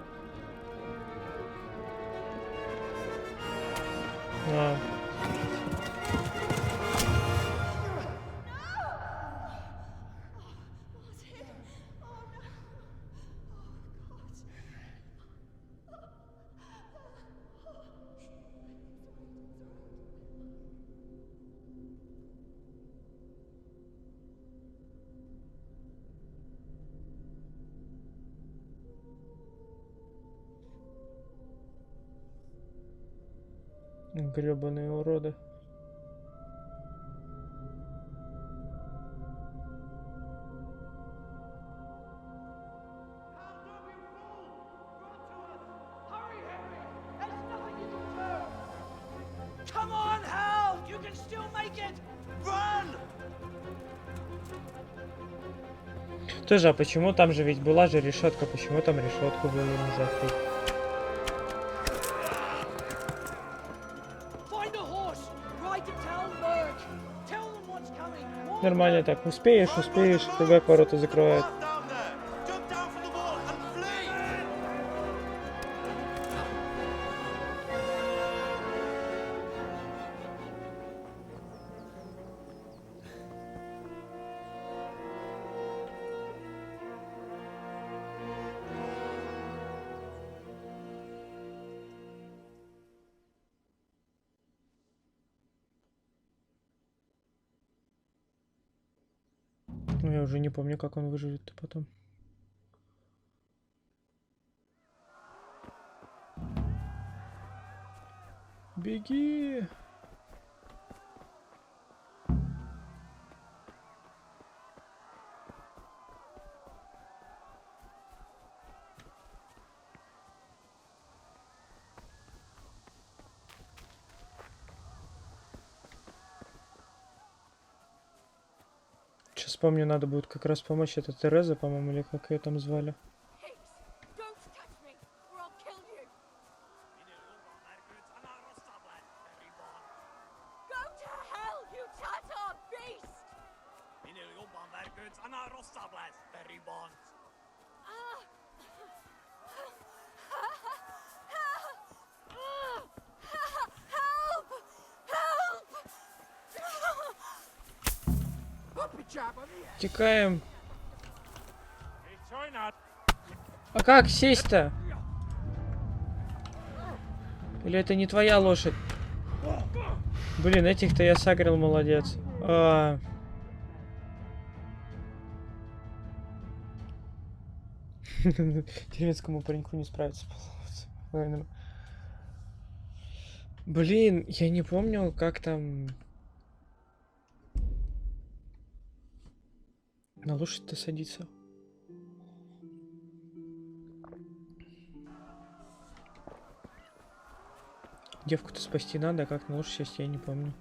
Гребаные уроды. Come on, Hal! You can still make it! Run! Тоже, а почему там же ведь была же решетка? Почему там решетку было не закрыть? Find a horse! Ride to town, Merc! Tell them what's coming! Нормально так. Успеешь, успеешь. Ребят, ворота закрывают. Ну, я уже не помню, как он выживет-то потом. Беги! Сейчас помню, надо будет как раз помочь. Это Тереза, по-моему, или как ее там звали. Текаем. А как сесть-то? Или это не твоя лошадь? Блин, этих-то я сагрил, молодец. Деревенскому пареньку не справиться. Блин, я не помню, как там... На лошадь-то садиться. Девку-то спасти надо, а как на лошадь сесть, я не помню.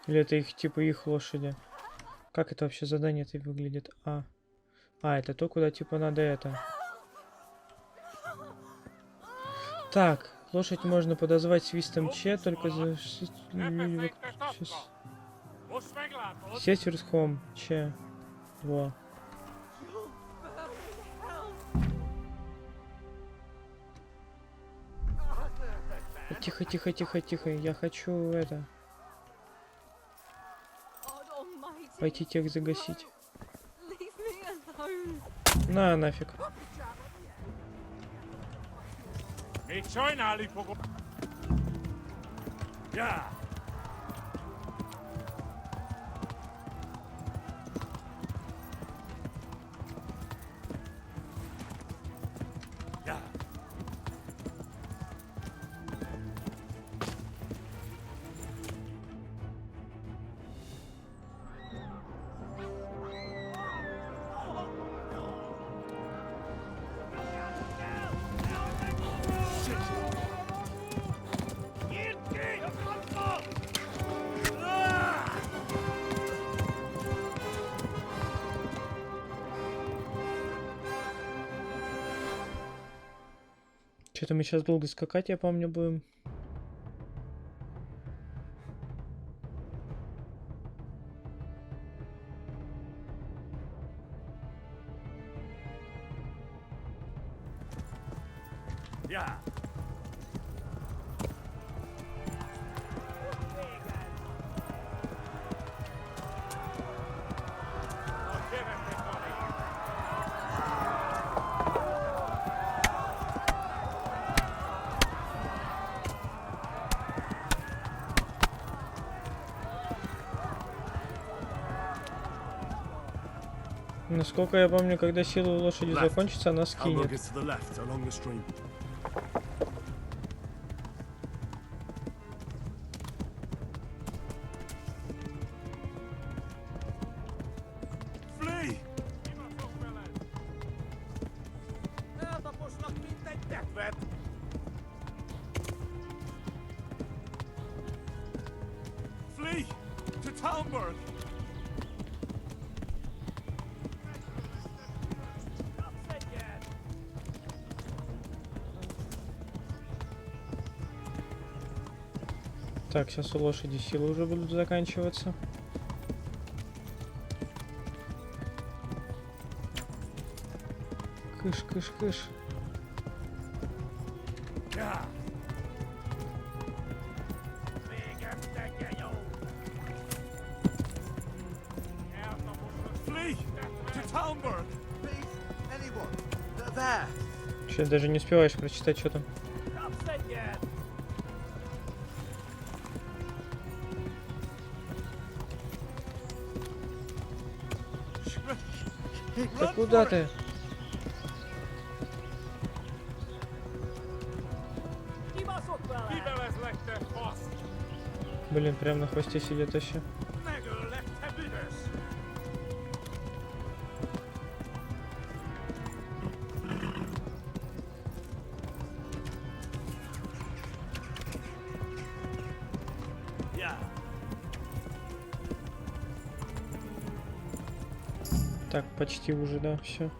Или это их, типа, их лошади? Как это вообще задание-то выглядит? Это то, куда, типа, надо это. Так, лошадь можно подозвать свистом Че, только за... Сейчас. Сеть верхом. Че. Во. Тихо, тихо, тихо, тихо. Я хочу это... Пойти тех загасить. На, нафиг. Что-то мы сейчас долго скакать, я помню, будем. Yeah. Насколько я помню, когда сила у лошади закончится, она скинет. Flee to Talmberg. Так, сейчас у лошади силы уже будут заканчиваться. Кыш, кыш, кыш. Че, даже не успеваешь прочитать, что там. Да куда ты? Блин, прям на хвосте сидит еще. Так, почти уже, да, все.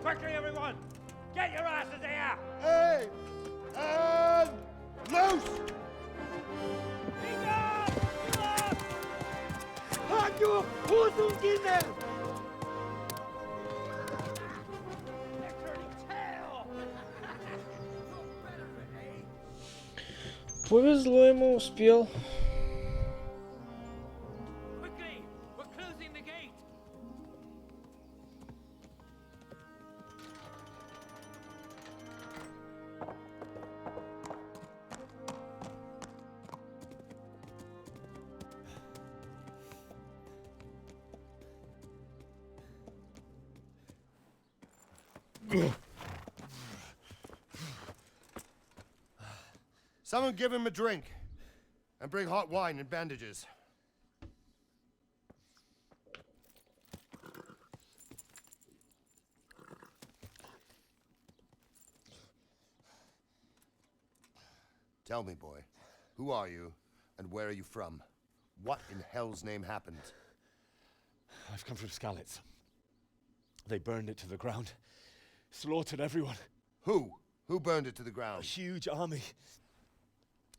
Quickly, everyone! Get your asses here! Hey! And loose! Hajo, Hosungine! Повезло ему, успел. Quickly! We're closing the gate! Someone give him a drink. And bring hot wine and bandages. Tell me, boy, who are you and where are you from? What in hell's name happened? I've come from Skalitz. They burned it to the ground. Slaughtered everyone. Who? Who burned it to the ground? A huge army.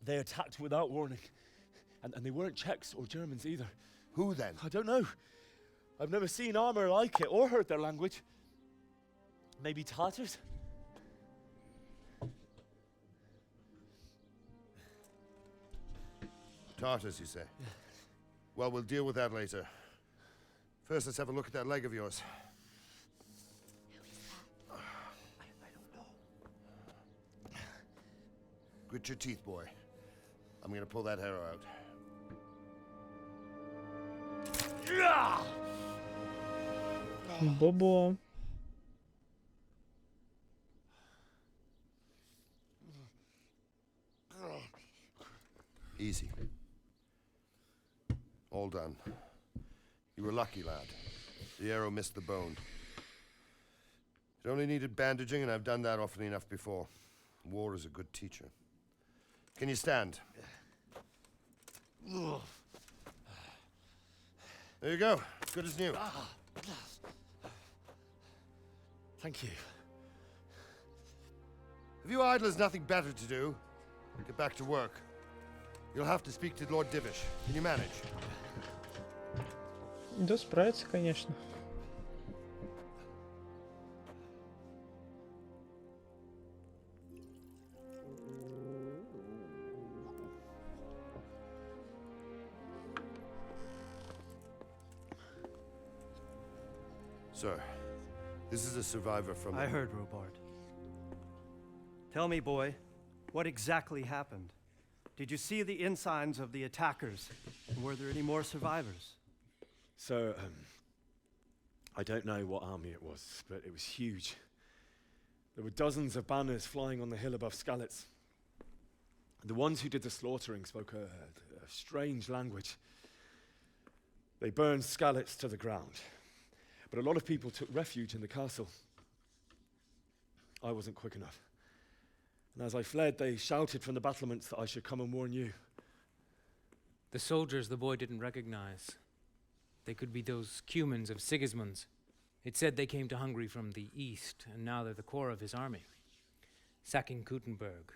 They attacked without warning. And they weren't Czechs or Germans either. Who then? I don't know. I've never seen armor like it or heard their language. Maybe Tatars? Tartars, you say? Yeah. Well, we'll deal with that later. First, let's have a look at that leg of yours. I don't know. Grit your teeth, boy. I'm gonna pull that arrow out. Бобо. Easy. All done. You were lucky, lad. The arrow missed the bone. It only needed bandaging, and I've done that often enough before. War is a good teacher. Can you stand? There you go. Good as new. Thank you. If you idlers nothing better to do, get back to work. You'll have to speak to Lord Divish. Can you manage? Да, справится, конечно. Sir, this is a survivor from... I heard, Robard. Tell me, boy, what exactly happened? Did you see the ensigns of the attackers? And were there any more survivors? So, I don't know what army it was, but it was huge. There were dozens of banners flying on the hill above Skalitz. The ones who did the slaughtering spoke a strange language. They burned Skalitz to the ground. But a lot of people took refuge in the castle. I wasn't quick enough. And as I fled, they shouted from the battlements that I should come and warn you. The soldiers the boy didn't recognize. They could be those Cumans of Sigismund's. It said they came to Hungary from the east, and now they're the core of his army. Sacking Kuttenberg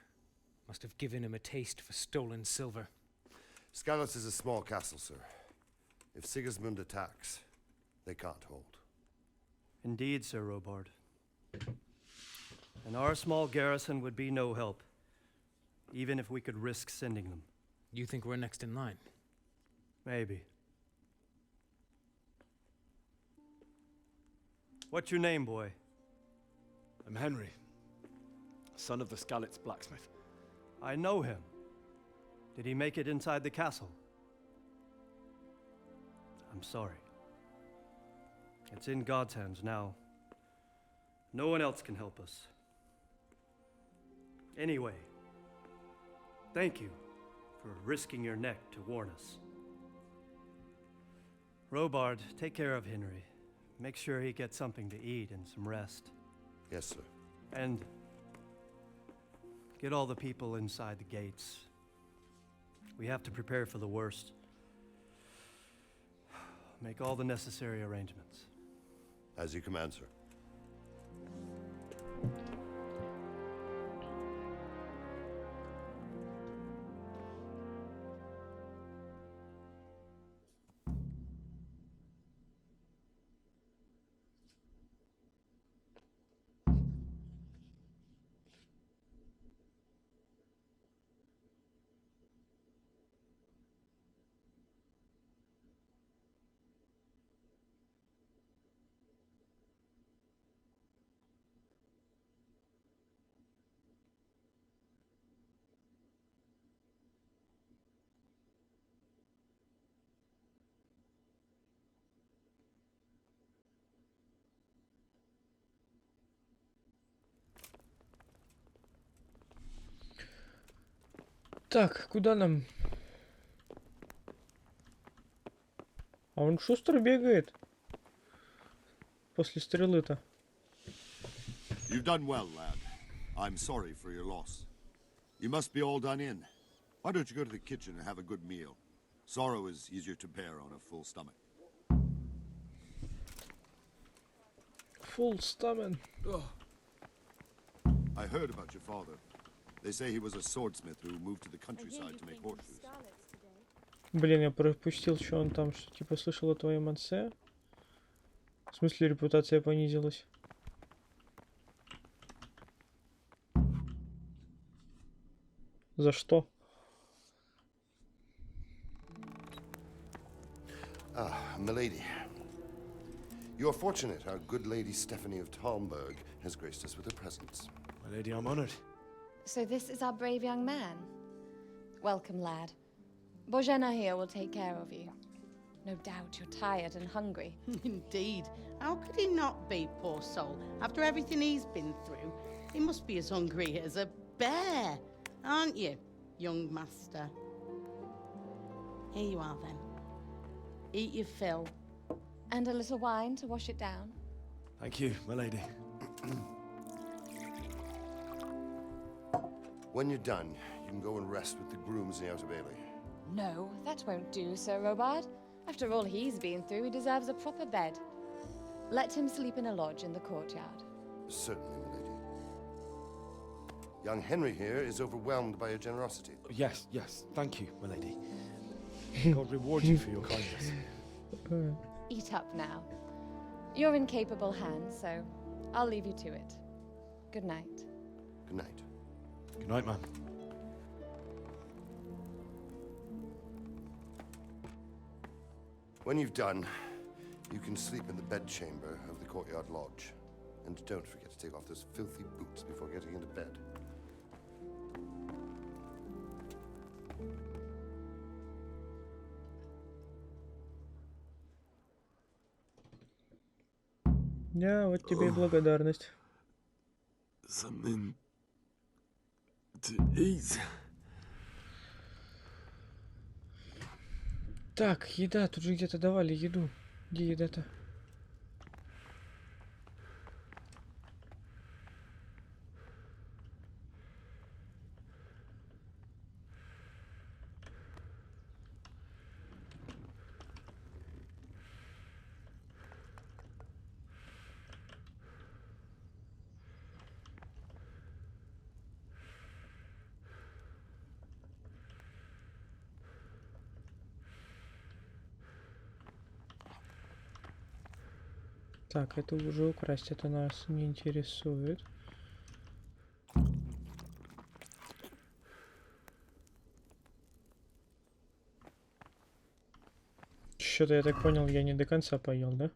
must have given him a taste for stolen silver. Skalitz is a small castle, sir. If Sigismund attacks, they can't hold. Indeed, Sir Robard. And our small garrison would be no help, even if we could risk sending them. You think we're next in line? Maybe. What's your name, boy? I'm Henry, son of the Skalitz blacksmith. I know him. Did he make it inside the castle? I'm sorry. It's in God's hands now. No one else can help us. Anyway, thank you for risking your neck to warn us. Robard, take care of Henry. Make sure he gets something to eat and some rest. Yes, sir. And get all the people inside the gates. We have to prepare for the worst. Make all the necessary arrangements. As you command, sir. Так, куда нам? А он шустро бегает. После стрелы-то. You've done well, lad. I'm sorry for your loss. You must be all done in. Why don't you go to the kitchen and have a good meal? Sorrow is easier to bear on a full stomach. Full stomach. I heard about your father. They say he was a swordsmith who moved to the countryside to make horseshoes. Блин, я пропустил, что он там, что типа слышал о твоем отце. В смысле, репутация понизилась? За что? Ah, milady. You are fortunate our good lady Stephanie of Talmberg has graced us with her presence. My lady, I'm honored. So this is our brave young man. Welcome, lad. Bojena here will take care of you. No doubt you're tired and hungry. Indeed. How could he not be, poor soul? After everything he's been through, he must be as hungry as a bear, aren't you, young master? Here you are, then. Eat your fill. And a little wine to wash it down. Thank you, my lady. When you're done, you can go and rest with the grooms in the Outer Bailey. No, that won't do, Sir Robard. After all he's been through, he deserves a proper bed. Let him sleep in a lodge in the courtyard. Certainly, milady. Young Henry here is overwhelmed by your generosity. Yes, yes, thank you, my lady. God reward you for your kindness. Eat up now. You're in capable hands, so I'll leave you to it. Good night. Good night. Good night, ma'am. When you've done, you can sleep in the bedchamber of the courtyard lodge. And don't forget to take off those filthy boots before getting into bed. Да, вот тебе и благодарность. Something to eat. Так, еда, тут же где-то давали еду. Где еда-то? Так, это уже украсть, это нас не интересует. Что-то я так понял, я не до конца поел, да?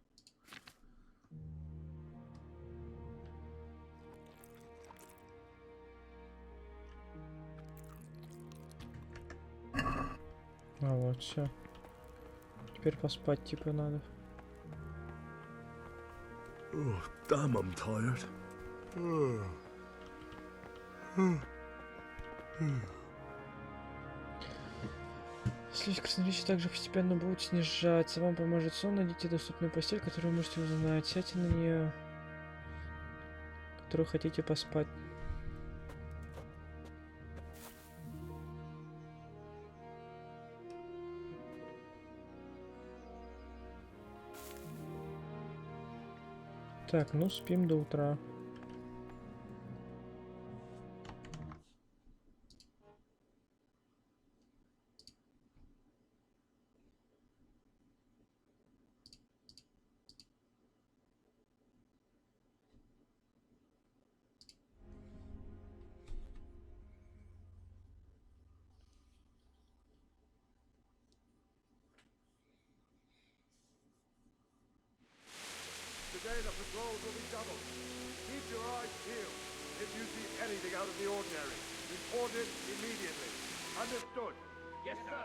А вот, все. Теперь поспать типа надо. Oh, damn, I'm tired. Слизь красноречия также постепенно будут снижаться. Вам поможет сон, найдите доступную постель, которую вы можете узнать. Сядьте на нее, которую хотите поспать. Так, ну спим до утра. Today the patrols will be doubled. Keep your eyes peeled. If you see anything out of the ordinary, report it immediately. Understood? Yes, sir.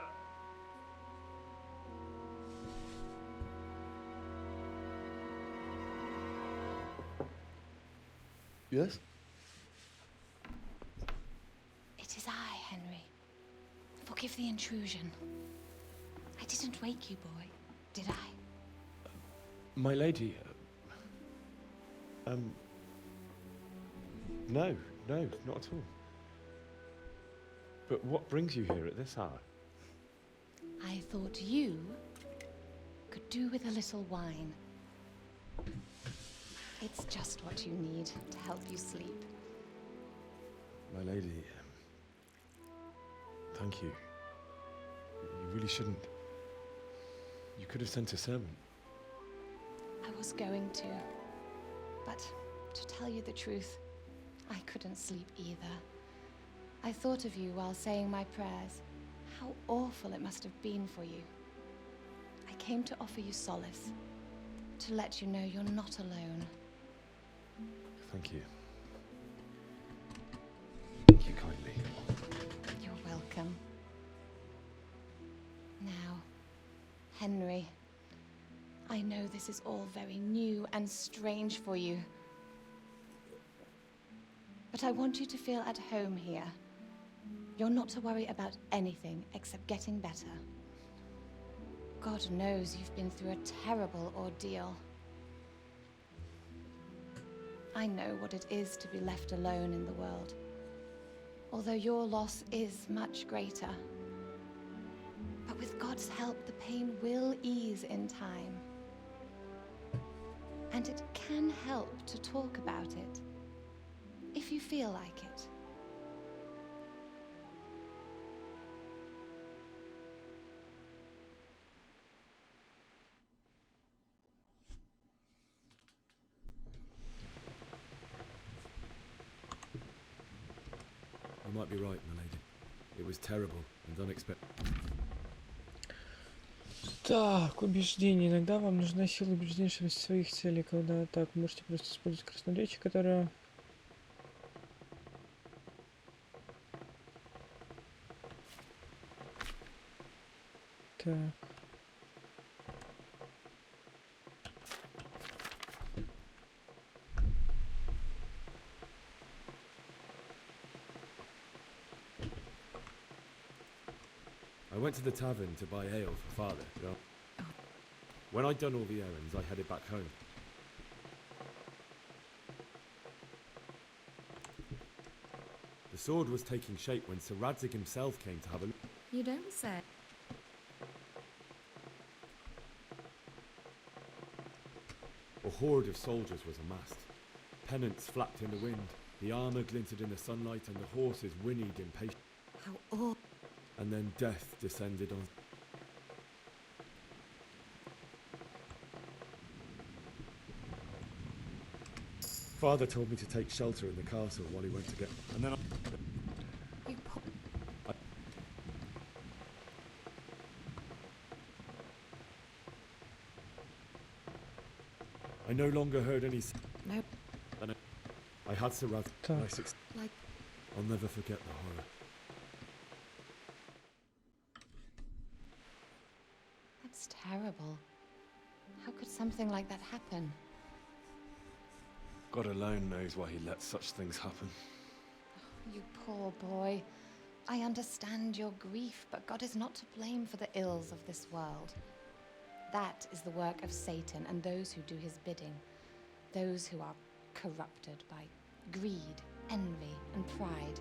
Yes? It is I, Henry. Forgive the intrusion. I didn't wake you, boy, did I? My lady, no, not at all. But what brings you here at this hour? I thought you could do with a little wine. It's just what you need to help you sleep. My lady, thank you. You really shouldn't. You could have sent a servant. I was going to, but to tell you the truth, I couldn't sleep either. I thought of you while saying my prayers. How awful it must have been for you. I came to offer you solace, to let you know you're not alone. Thank you. Thank you kindly. You're welcome. Now, Henry, I know this is all very new and strange for you. But I want you to feel at home here. You're not to worry about anything except getting better. God knows you've been through a terrible ordeal. I know what it is to be left alone in the world, although your loss is much greater. But with God's help, the pain will ease in time. And it can help to talk about it, if you feel like it. You might be right, my lady. It was terrible and unexpected. Так, убеждение. Иногда вам нужна сила убеждения, чтобы своих целей, когда так, можете просто использовать красноречие, которое... Так. I went to the tavern to buy ale for father. You know. When I'd done all the errands, I headed back home. The sword was taking shape when Sir Radzig himself came to have a look. You don't say. A horde of soldiers was amassed. Pennants flapped in the wind, the armour glinted in the sunlight, and the horses whinnied impatiently. How awful. And then death descended on... Father told me to take shelter in the castle while he went to get... And then I no longer heard any... Nope. And I had Sir Rad... Like... I'll never forget the horror. That's terrible. How could something like that happen? God alone knows why he lets such things happen. You poor boy. I understand your grief, but God is not to blame for the ills of this world. That is the work of Satan and those who do his bidding. Those who are corrupted by greed, envy, and pride.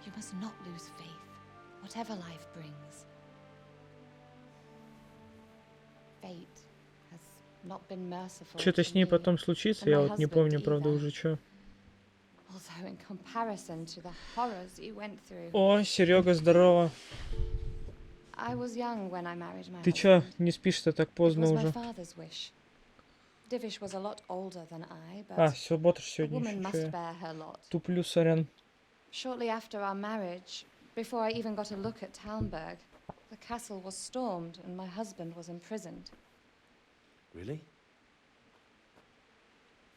You must not lose faith, whatever life brings. Fate has not been merciful. Что-то с ней потом случится, я вот не помню, правда, уже что. Although in comparison to the horrors you went through. О, Серега, здорово. I was young when I married my Ты чё, не спишь-то так поздно уже? Divish was a lot older than I, but А, суббота a сегодня woman must еще. bear her lot. Туплю, сорян. Shortly after our marriage, before I even got a look at Talmberg, the castle was stormed and my husband was imprisoned. Really?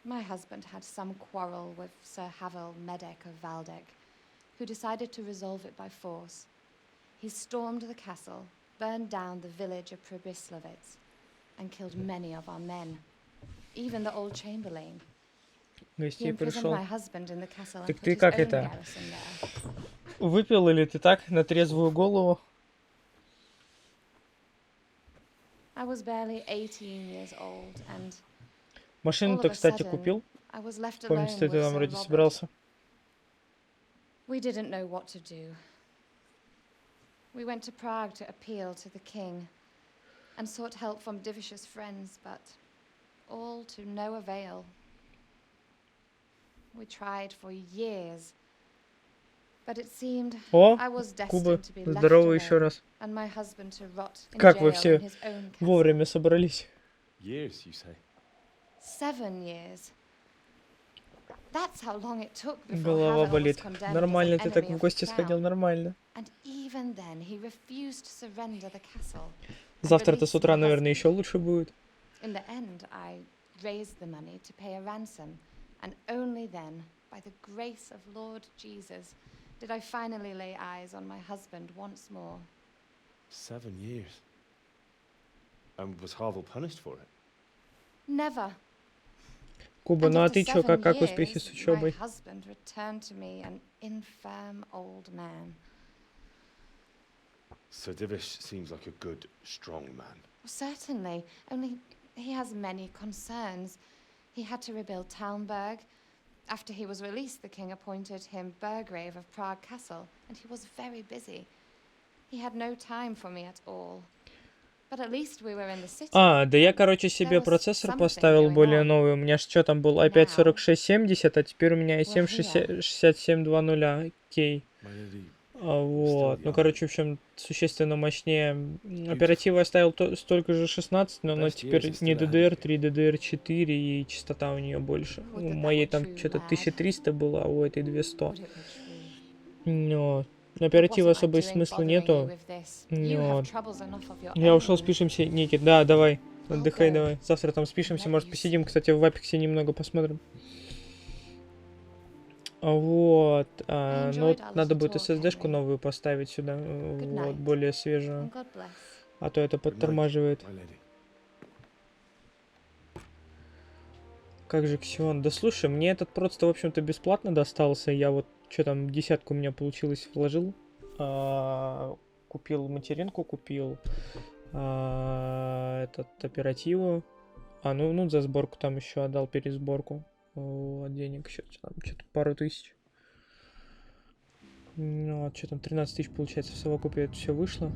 My husband had some quarrel with Sir Havel Medek of Valdek, who decided to resolve it by force. He stormed the castle, burned down the village of Pribyslavitz, and killed many of our men, even the old chamberlain. He imprisoned my husband in the castle and put his own garrison there. Выпил или ты так, на трезвую голову? I was barely 18 years old, and Машину ты, кстати, купил? Помните, ты там вроде собирался? We didn't know what to do. We went to Prague to appeal to the king and sought help from Divish's friends, but all to no avail. We tried for years, but it seemed I was destined to be left alone and my husband to rot in jail in his own castle. Вовремя собрались? Years, you say? 7 years. That's how long it took before Голова Havel was болит. condemned Нормально, as an ты так enemy в of гости the сходил, crown. нормально. And even then he refused to surrender the castle. Завтра-то с утра, наверное, еще лучше будет. In the end, I raised the money to pay a ransom, and only then, by the grace of Lord Jesus, did I finally lay eyes on my husband once more. 7 years. And was Havel punished for it? Never. Куба, ну а ты чё, как years, успехи с учебой? My husband returned to me an infirm old man. So Divish seems like a good, strong man. Certainly, only he has many concerns. He had to rebuild Talmberg. After he was released, the king appointed him Burgrave of Prague Castle, and he was very busy. He had no time for me at all. But at least we were in the city. А, да я, короче, себе процессор поставил более новый. У меня ж что там был i5-4670, а теперь у меня i7-6720K. Вот. Ну, короче, в общем, существенно мощнее. Оперативу я ставил столько же 16, но теперь не DDR, 3 DDR4, и частота у нее больше. У моей там что-то 1300 было, а у этой 200. Но оператива особо смысла нету. Вот. Я ушел, спишемся, Никит. Да, давай, отдыхай, давай. Завтра там спишемся, может посидим, кстати, в Апексе немного посмотрим. Вот. Ну вот надо будет SSD-шку новую поставить сюда, вот, более свежую. А то это подтормаживает. Как же Ксион? Да слушай, мне этот просто, в общем-то, бесплатно достался. Я вот, что там, 10 у меня получилось, вложил. Купил материнку, купил этот оперативу. Ну за сборку там еще отдал пересборку. Вот, денег еще что-то пару тысяч. Ну, вот, что там, 13 тысяч получается в совокупе это все вышло.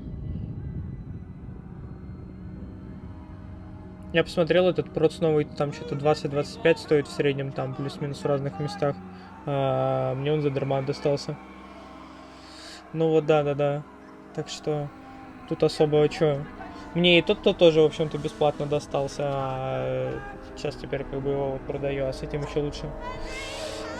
Я посмотрел, этот проц новый, там что-то 20-25 стоит в среднем, там плюс-минус в разных местах. Мне он задарма достался. Ну вот, да. Так что тут особо что. Мне и тот-то тоже, в общем-то, бесплатно достался. Сейчас теперь как бы его вот продаю, а с этим еще лучше.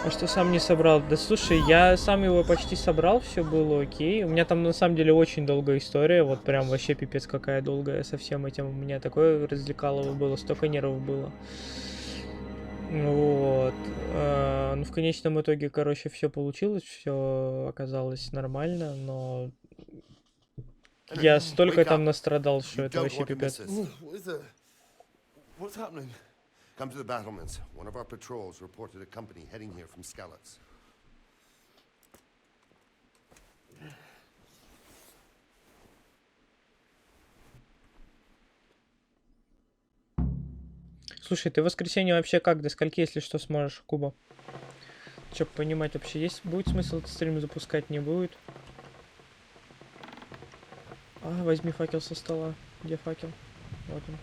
А что сам не собрал? Да слушай, я сам его почти собрал, все было окей. У меня там на самом деле очень долгая история, вот прям вообще пипец какая долгая со всем этим. У меня такое развлекалово было, столько нервов было. Вот. Ну, в конечном итоге, короче, все получилось, все оказалось нормально, но я столько там настрадал, что это вообще пипец. What's happening? Come to the battlements. One of our patrols reported a company heading here from Skalitz. Слушай, ты в воскресенье вообще как? До скольки, если что, сможешь, Куба? Чтоб понимать, вообще есть будет смысл этот стрим запускать, не будет? Возьми факел со стола. Где факел? Вот он.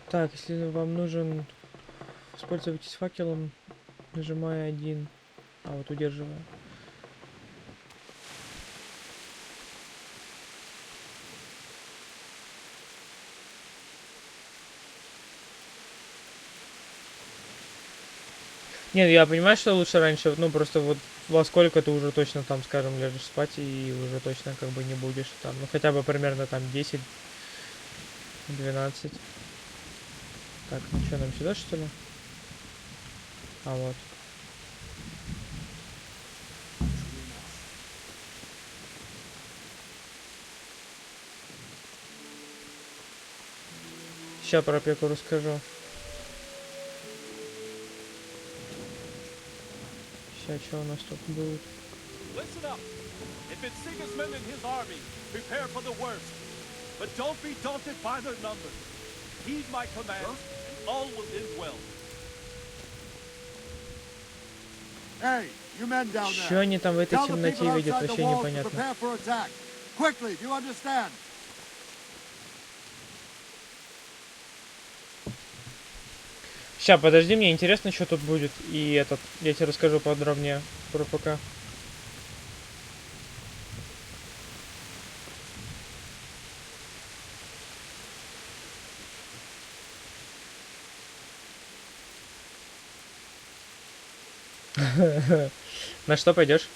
Так, если вам нужен, воспользуйтесь факелом, нажимая 1. Вот удерживая. Нет, я понимаю, что лучше раньше, ну просто вот во сколько ты уже точно там, скажем, ляжешь спать и уже точно как бы не будешь там, ну хотя бы примерно там 10-12. Так, ну что, нам сюда что ли? Вот. Сейчас про опеку расскажу. Сейчас что у нас тут будет? Listen up. If it's Sigismund and his army, prepare for the worst. But don't be daunted by their numbers. Heed my command, and all will end well. Hey, you men down there. Что они там в этой темноте видят, вообще непонятно. Prepare for attack. Quickly, do you understand? Сейчас, подожди, мне интересно, что тут будет. И этот, я тебе расскажу подробнее про ПК. На что пойдешь?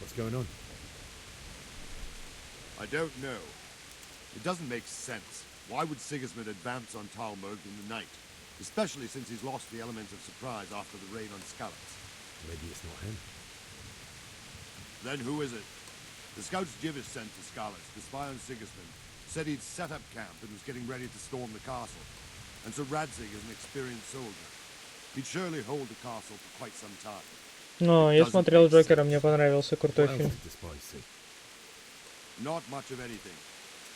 What's going on? I don't know. It doesn't make sense. Why would Sigismund advance on Talmberg in the night? Especially since he's lost the element of surprise after the raid on Skalitz. Maybe it's not him. Then who is it? The scouts Jivis sent to Skalitz to spy on Sigismund said he'd set up camp and was getting ready to storm the castle. And so Radzig is an experienced soldier. He'd surely hold the castle for quite some time. Ну, я смотрел Джокера, мне понравился, крутой фильм. Not much of anything.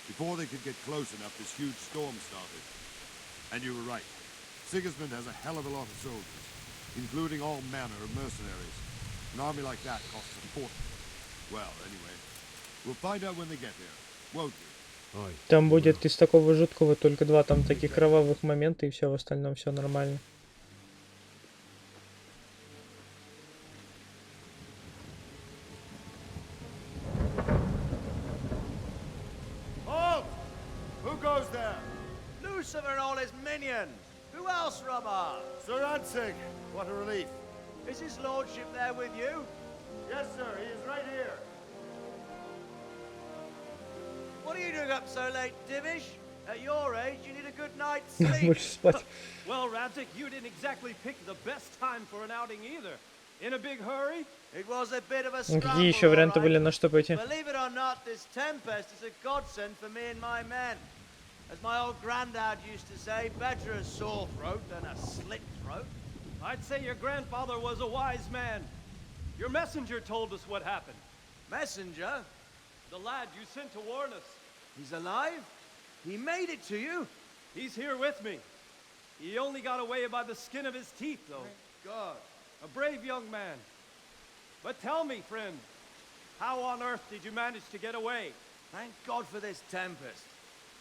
Before they could get close enough, this huge storm started. And you were right. Sigismund has a hell of a lot of soldiers, including all manner of mercenaries. An army like that costs a fortune. Well, anyway, we'll find out when they get there, won't we? Там будет из такого жуткого только 2 там таких кровавых момента, и все, в остальном все нормально. Halt! Who goes there? Lucifer and all his minions. Who else, Robber? Sir Ansig, what a relief. Is his lordship there with you? Yes, sir, he is right here. What are you doing up so late, Divish? At your age, you need a good night's sleep. Больше спать. Well, Radzik, you didn't exactly pick the best time for an outing either. In a big hurry? It was a bit of a Какие еще варианты были, на что пойти? Believe it or not, this tempest is a godsend for me and my men. As my old granddad used to say, better a sore throat than a slit throat. I'd say your grandfather was a wise man. Your messenger told us what happened. Messenger? The lad you sent to warn us. He's alive? He made it to you? He's here with me. He only got away by the skin of his teeth, though. Thank God. A brave young man. But tell me, friend, how on earth did you manage to get away? Thank God for this tempest.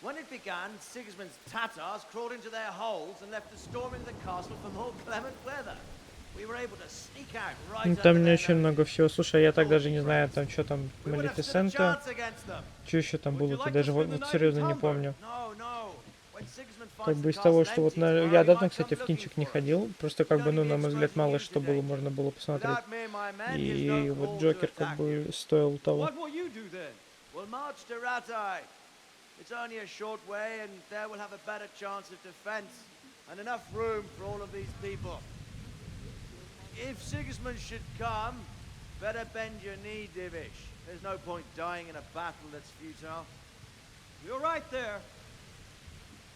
When it began, Sigismund's Tatars crawled into their holes and left us storming the castle for more clement weather. We were able to sneak out right Там не очень много всего. Слушай, я так даже не знаю, там что там, Малефисента, что еще там было, ты даже вот серьезно не помню. Как бы из того, что вот я давно, кстати, в кинчик не ходил, просто как бы, ну, на мой взгляд, мало что было, можно было посмотреть. И вот Джокер как бы стоил того. It's only a short way, and there we'll have a better chance of defense and enough room for all of these people. If Sigismund should come, better bend your knee, Divish. There's no point dying in a battle that's futile. You're right there.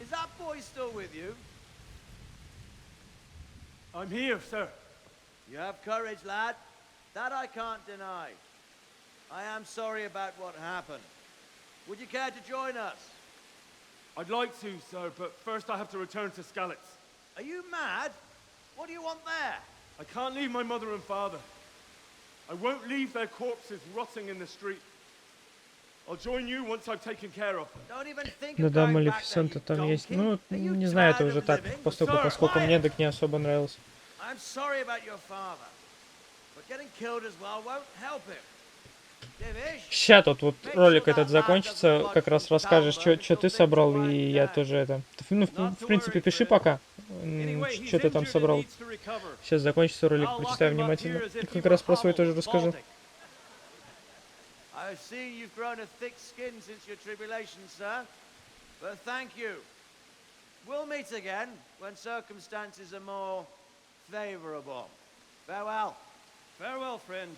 Is that boy still with you? I'm here, sir. You have courage, lad. That I can't deny. I am sorry about what happened. Would you care to join us? I'd like to, sir, but first I have to return to Skalitz. Are you mad? What do you want there? I can't leave my mother and father. I won't leave their corpses rotting in the street. I'll join you once I've taken care of them. Don't even think Ну да, Малефисента там есть. Ну, не знаю, это уже так, поскольку мне так не особо нравилось. I'm sorry about your father, but getting killed as well won't help him. Ща тут вот ролик этот закончится, как раз расскажешь, что ты собрал, и я тоже это... Ну, в принципе, пиши пока, что ты там собрал. Сейчас закончится ролик, почитай внимательно. И как раз про свой тоже расскажу. Farewell, friend,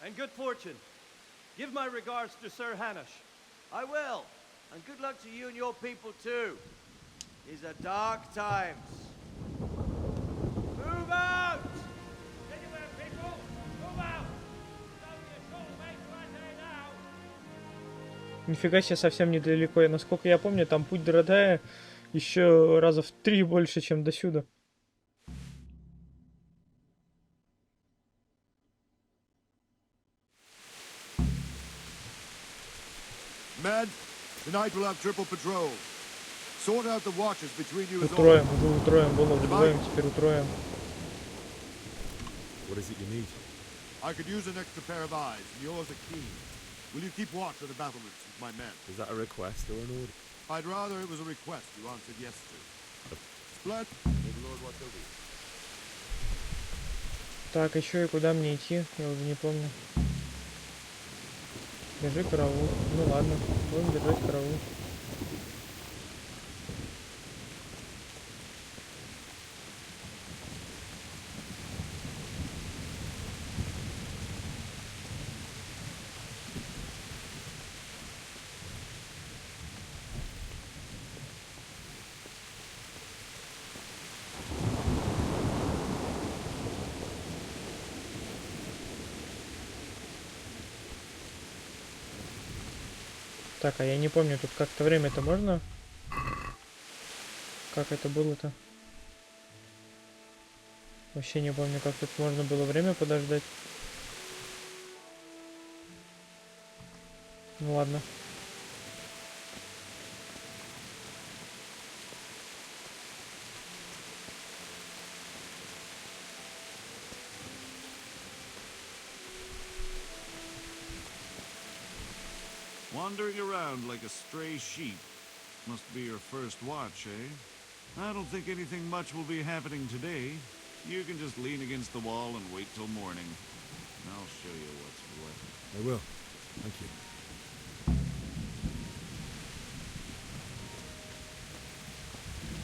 and good fortune. Give my regards to Sir Hanush. I will. And good luck to you and your people too. These are dark times. Move out! Anywhere, people! Move out! Don't be a short way right now! Нифига себе, совсем недалеко. И, насколько я помню, там путь до Родая еще раза в 3 больше, чем до сюда. Men, tonight we'll have triple patrol. Sort out the watches between you as Утроим, было вдвоем, теперь утроим. What is it you need? I could use an extra pair of eyes, and yours are keen. Will you keep watch of the battlements with my men? Is that a request or an order? I'd rather it was a request you answered yes to. Split. May the Lord watch over you. Так, еще и куда мне идти? Я уже не помню. Держи караул. Ну ладно, будем держать караул. Так, а я не помню, тут как-то время-то можно? Как это было-то? Вообще не помню, как тут можно было время подождать. Ну ладно. Wandering around like a stray sheep. Must be your first watch, eh? I don't think anything much will be happening today. You can just lean against the wall and wait till morning. I'll show you what's what. I will. Thank you.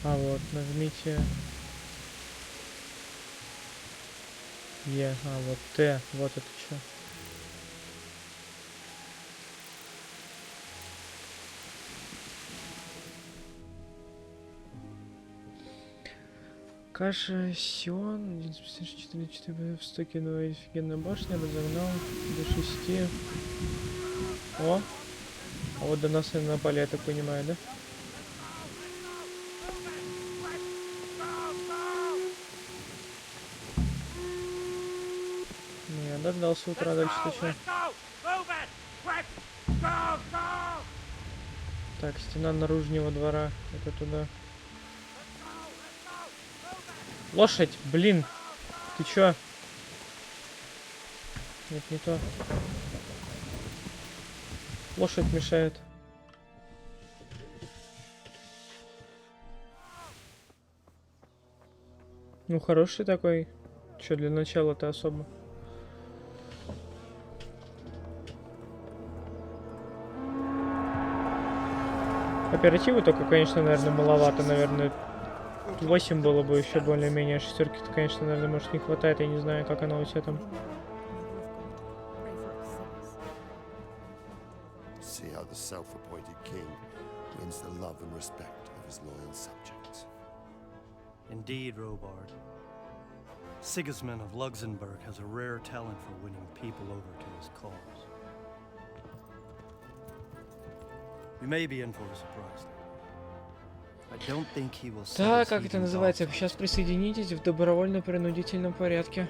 А вот, нажмите Е, а вот Т, вот это что. Каша Сион, 4 в стоке, новая офигенная башня, разогнал до 6. О! А вот до нас и напали, я так понимаю, да? Ну, я дождался утра, дальше-то что? Так, стена наружнего двора, это туда. Лошадь, блин, ты чё? Нет, не то. Лошадь мешает. Ну, хороший такой. Чё, для начала-то особо. Оперативы только, конечно, наверное, маловато, наверное. 8 было бы еще более-менее. Шестерки-то, конечно, наверное, может не хватает. Я не знаю, как она у тебя там. See how the self-appointed king wins the love and respect of his loyal subjects. Indeed, Robard. Sigismund of Luxembourg has a rare talent for winning people over to his cause. We may be in for a surprise. Так, как это называется? Сейчас присоединитесь в добровольно-принудительном порядке.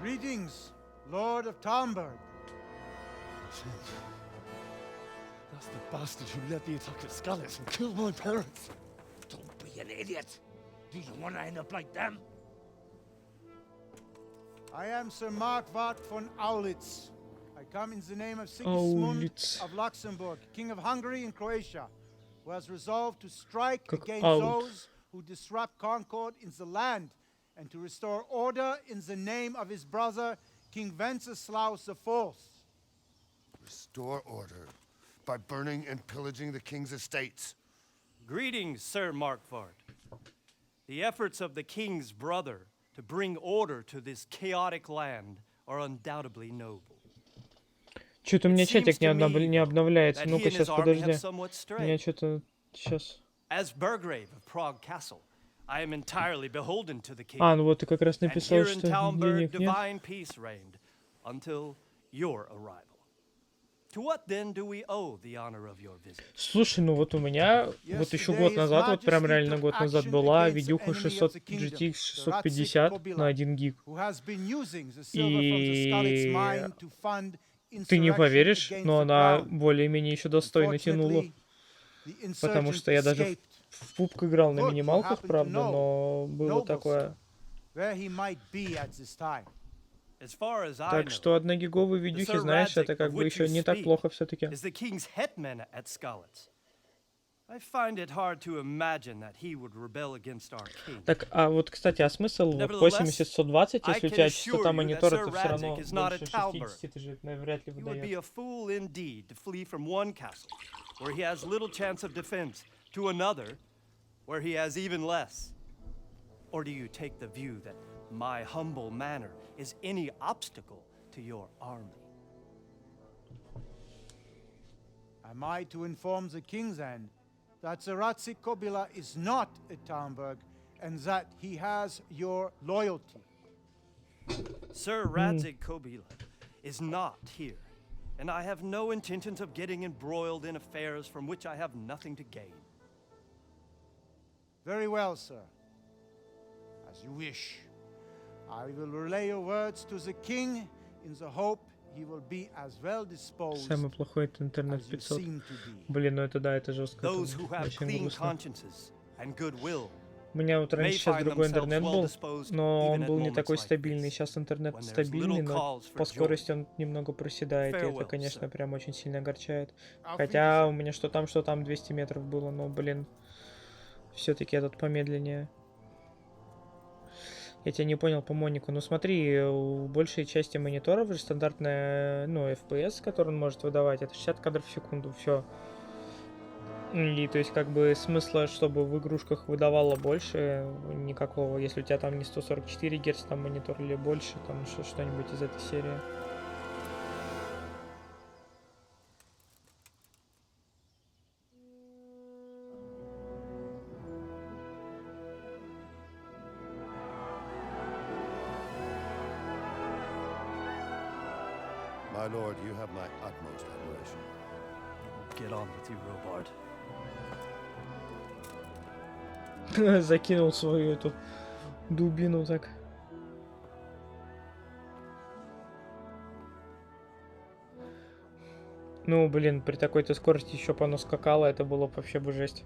Greetings, Lord of Talmberg. That's the bastard who led the attack at Scarlet and killed my parents. Don't be an idiot. Do you want to end up like them? I am Sir Markwart von Aulitz. I come in the name of Sigismund of Luxembourg, King of Hungary and Croatia, who has resolved to strike against those who disrupt concord in the land and to restore order in the name of his brother, King Wenceslaus IV. Restore order by burning and pillaging the king's estates. Greetings, Sir Markwart. The efforts of the king's brother to bring order to this chaotic land are undoubtedly noble. Что-то у меня чатик не обновляется. Ну-ка, сейчас, подожди. У меня что-то сейчас... As Burgrave of Prague Castle, I am entirely beholden to the king. А, ну вот ты как раз написал, что денег нет. Divine peace reigned until your arrival. To what then do we owe the honor of your visit? Слушай, ну вот у меня вот еще год назад, вот прям реально год назад была видюха 600 GTX 650 на 1 гиг. И ты не поверишь, но она более-менее еще достойно тянула. Потому что я даже в пупк играл на минималках, правда, но было такое. Так что одногиговые видюхи, знаешь, это как бы еще не так плохо все-таки. Так, а вот, кстати, а смысл вот 80-120, если у тебя частота монитора, это все равно больше 60, это же навряд ли выдает. Where he has little chance of defense, to another, where he has even less? Or do you take the view that my humble manner is any obstacle to your army? Am I to inform the king then that Sir Radzik Kobila is not at Talmberg and that he has your loyalty? Sir Radzik Kobila is not here. And I have no intentions of getting embroiled in affairs from which I have nothing to gain. Very well, sir. As As you wish. I will relay your words to the king in the hope he will be as well disposed. Самый плохой это интернет 500. Блин, ну это да, это жестко. Это очень грустно. У меня вот раньше сейчас другой интернет был, но он был не такой стабильный. Сейчас интернет стабильный, но по скорости он немного проседает, и это, конечно, прям очень сильно огорчает. Хотя у меня что там 200 метров было, но, блин, все-таки этот помедленнее. Я тебя не понял по монику. Ну смотри, у большей части мониторов же стандартная, ну, FPS, который он может выдавать, это 60 кадров в секунду, все. И то есть как бы смысла, чтобы в игрушках выдавало больше, никакого. Если у тебя там не 144 Гц там монитор или больше, там что-нибудь из этой серии. My lord, you have my utmost admiration. Get on with you, Robard. Закинул свою эту дубину так. Ну, блин, при такой-то скорости еще бы оно скакало, это было бы вообще бы жесть.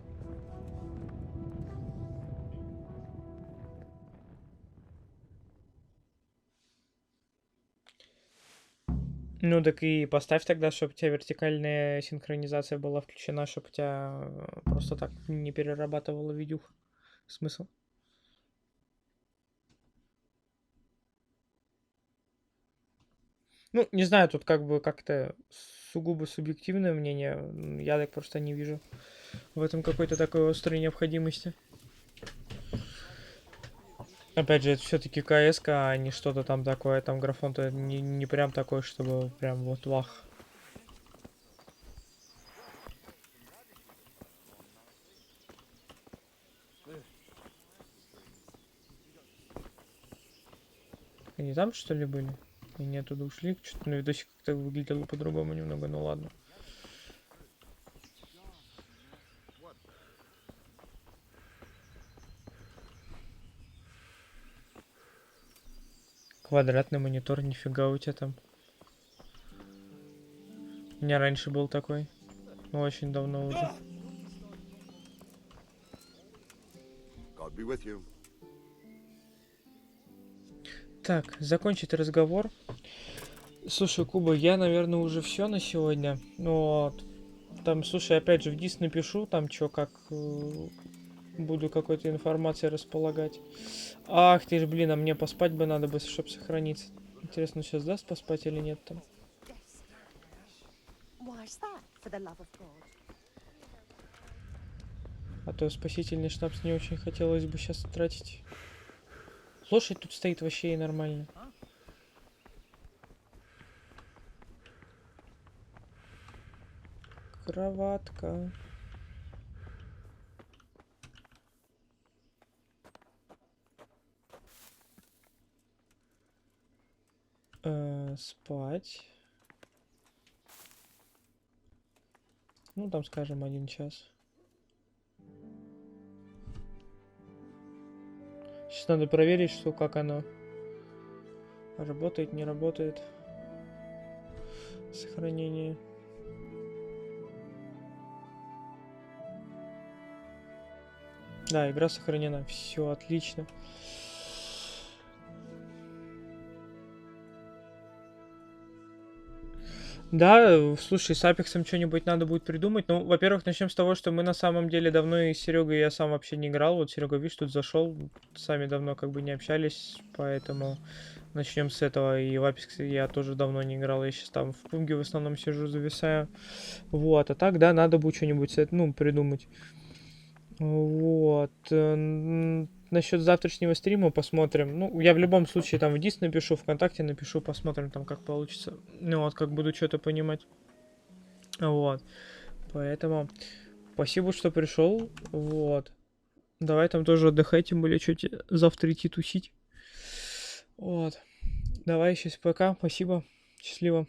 Ну, так и поставь тогда, чтобы у тебя вертикальная синхронизация была включена, чтобы у тебя просто так не перерабатывала видюх. Смысл? Ну, не знаю, тут как бы как-то сугубо субъективное мнение. Я так просто не вижу в этом какой-то такой острой необходимости. Опять же, это все-таки КС, а не что-то там такое. Там графон-то не прям такой, чтобы прям вот вах. Они там, что ли, были? Они оттуда ушли. Что-то на видосе как-то выглядело по-другому немного, ну ладно. Квадратный монитор, нифига у тебя там. У меня раньше был такой. Но очень давно уже. God be with you. Так, закончить разговор. Слушай, Куба, я, наверное, уже все на сегодня. Вот. Там, слушай, опять же, в дис напишу, там что, как буду какой-то информацией располагать. Ах ты ж, блин, а мне поспать бы надо бы, чтобы сохраниться. Интересно, сейчас даст поспать или нет там? А то спасительный шнапс не очень хотелось бы сейчас тратить. Лошадь тут стоит вообще и нормально. Кроватка. Спать. Ну, там, скажем, 1 час. Сейчас надо проверить, что как оно работает, не работает. Сохранение. Да, игра сохранена. Все отлично. Да, слушай, с Апексом что-нибудь надо будет придумать. Ну, во-первых, начнем с того, что мы на самом деле давно и с Серегой я сам вообще не играл. Вот Серега, видишь, тут зашел. Сами давно как бы не общались, поэтому начнем с этого. И в Апекс я тоже давно не играл. Я сейчас там в пунге в основном сижу, зависаю. Вот, а так, да, надо будет что-нибудь, ну, придумать. Вот. Насчет завтрашнего стрима посмотрим. Ну, я в любом случае там в дис напишу, ВКонтакте напишу, посмотрим там, как получится. Ну, вот, как буду что-то понимать. Вот. Поэтому спасибо, что пришел. Вот. Давай там тоже отдыхай, тем более, что тебе завтра идти тусить. Вот. Давай, сейчас ПК. Спасибо. Счастливо.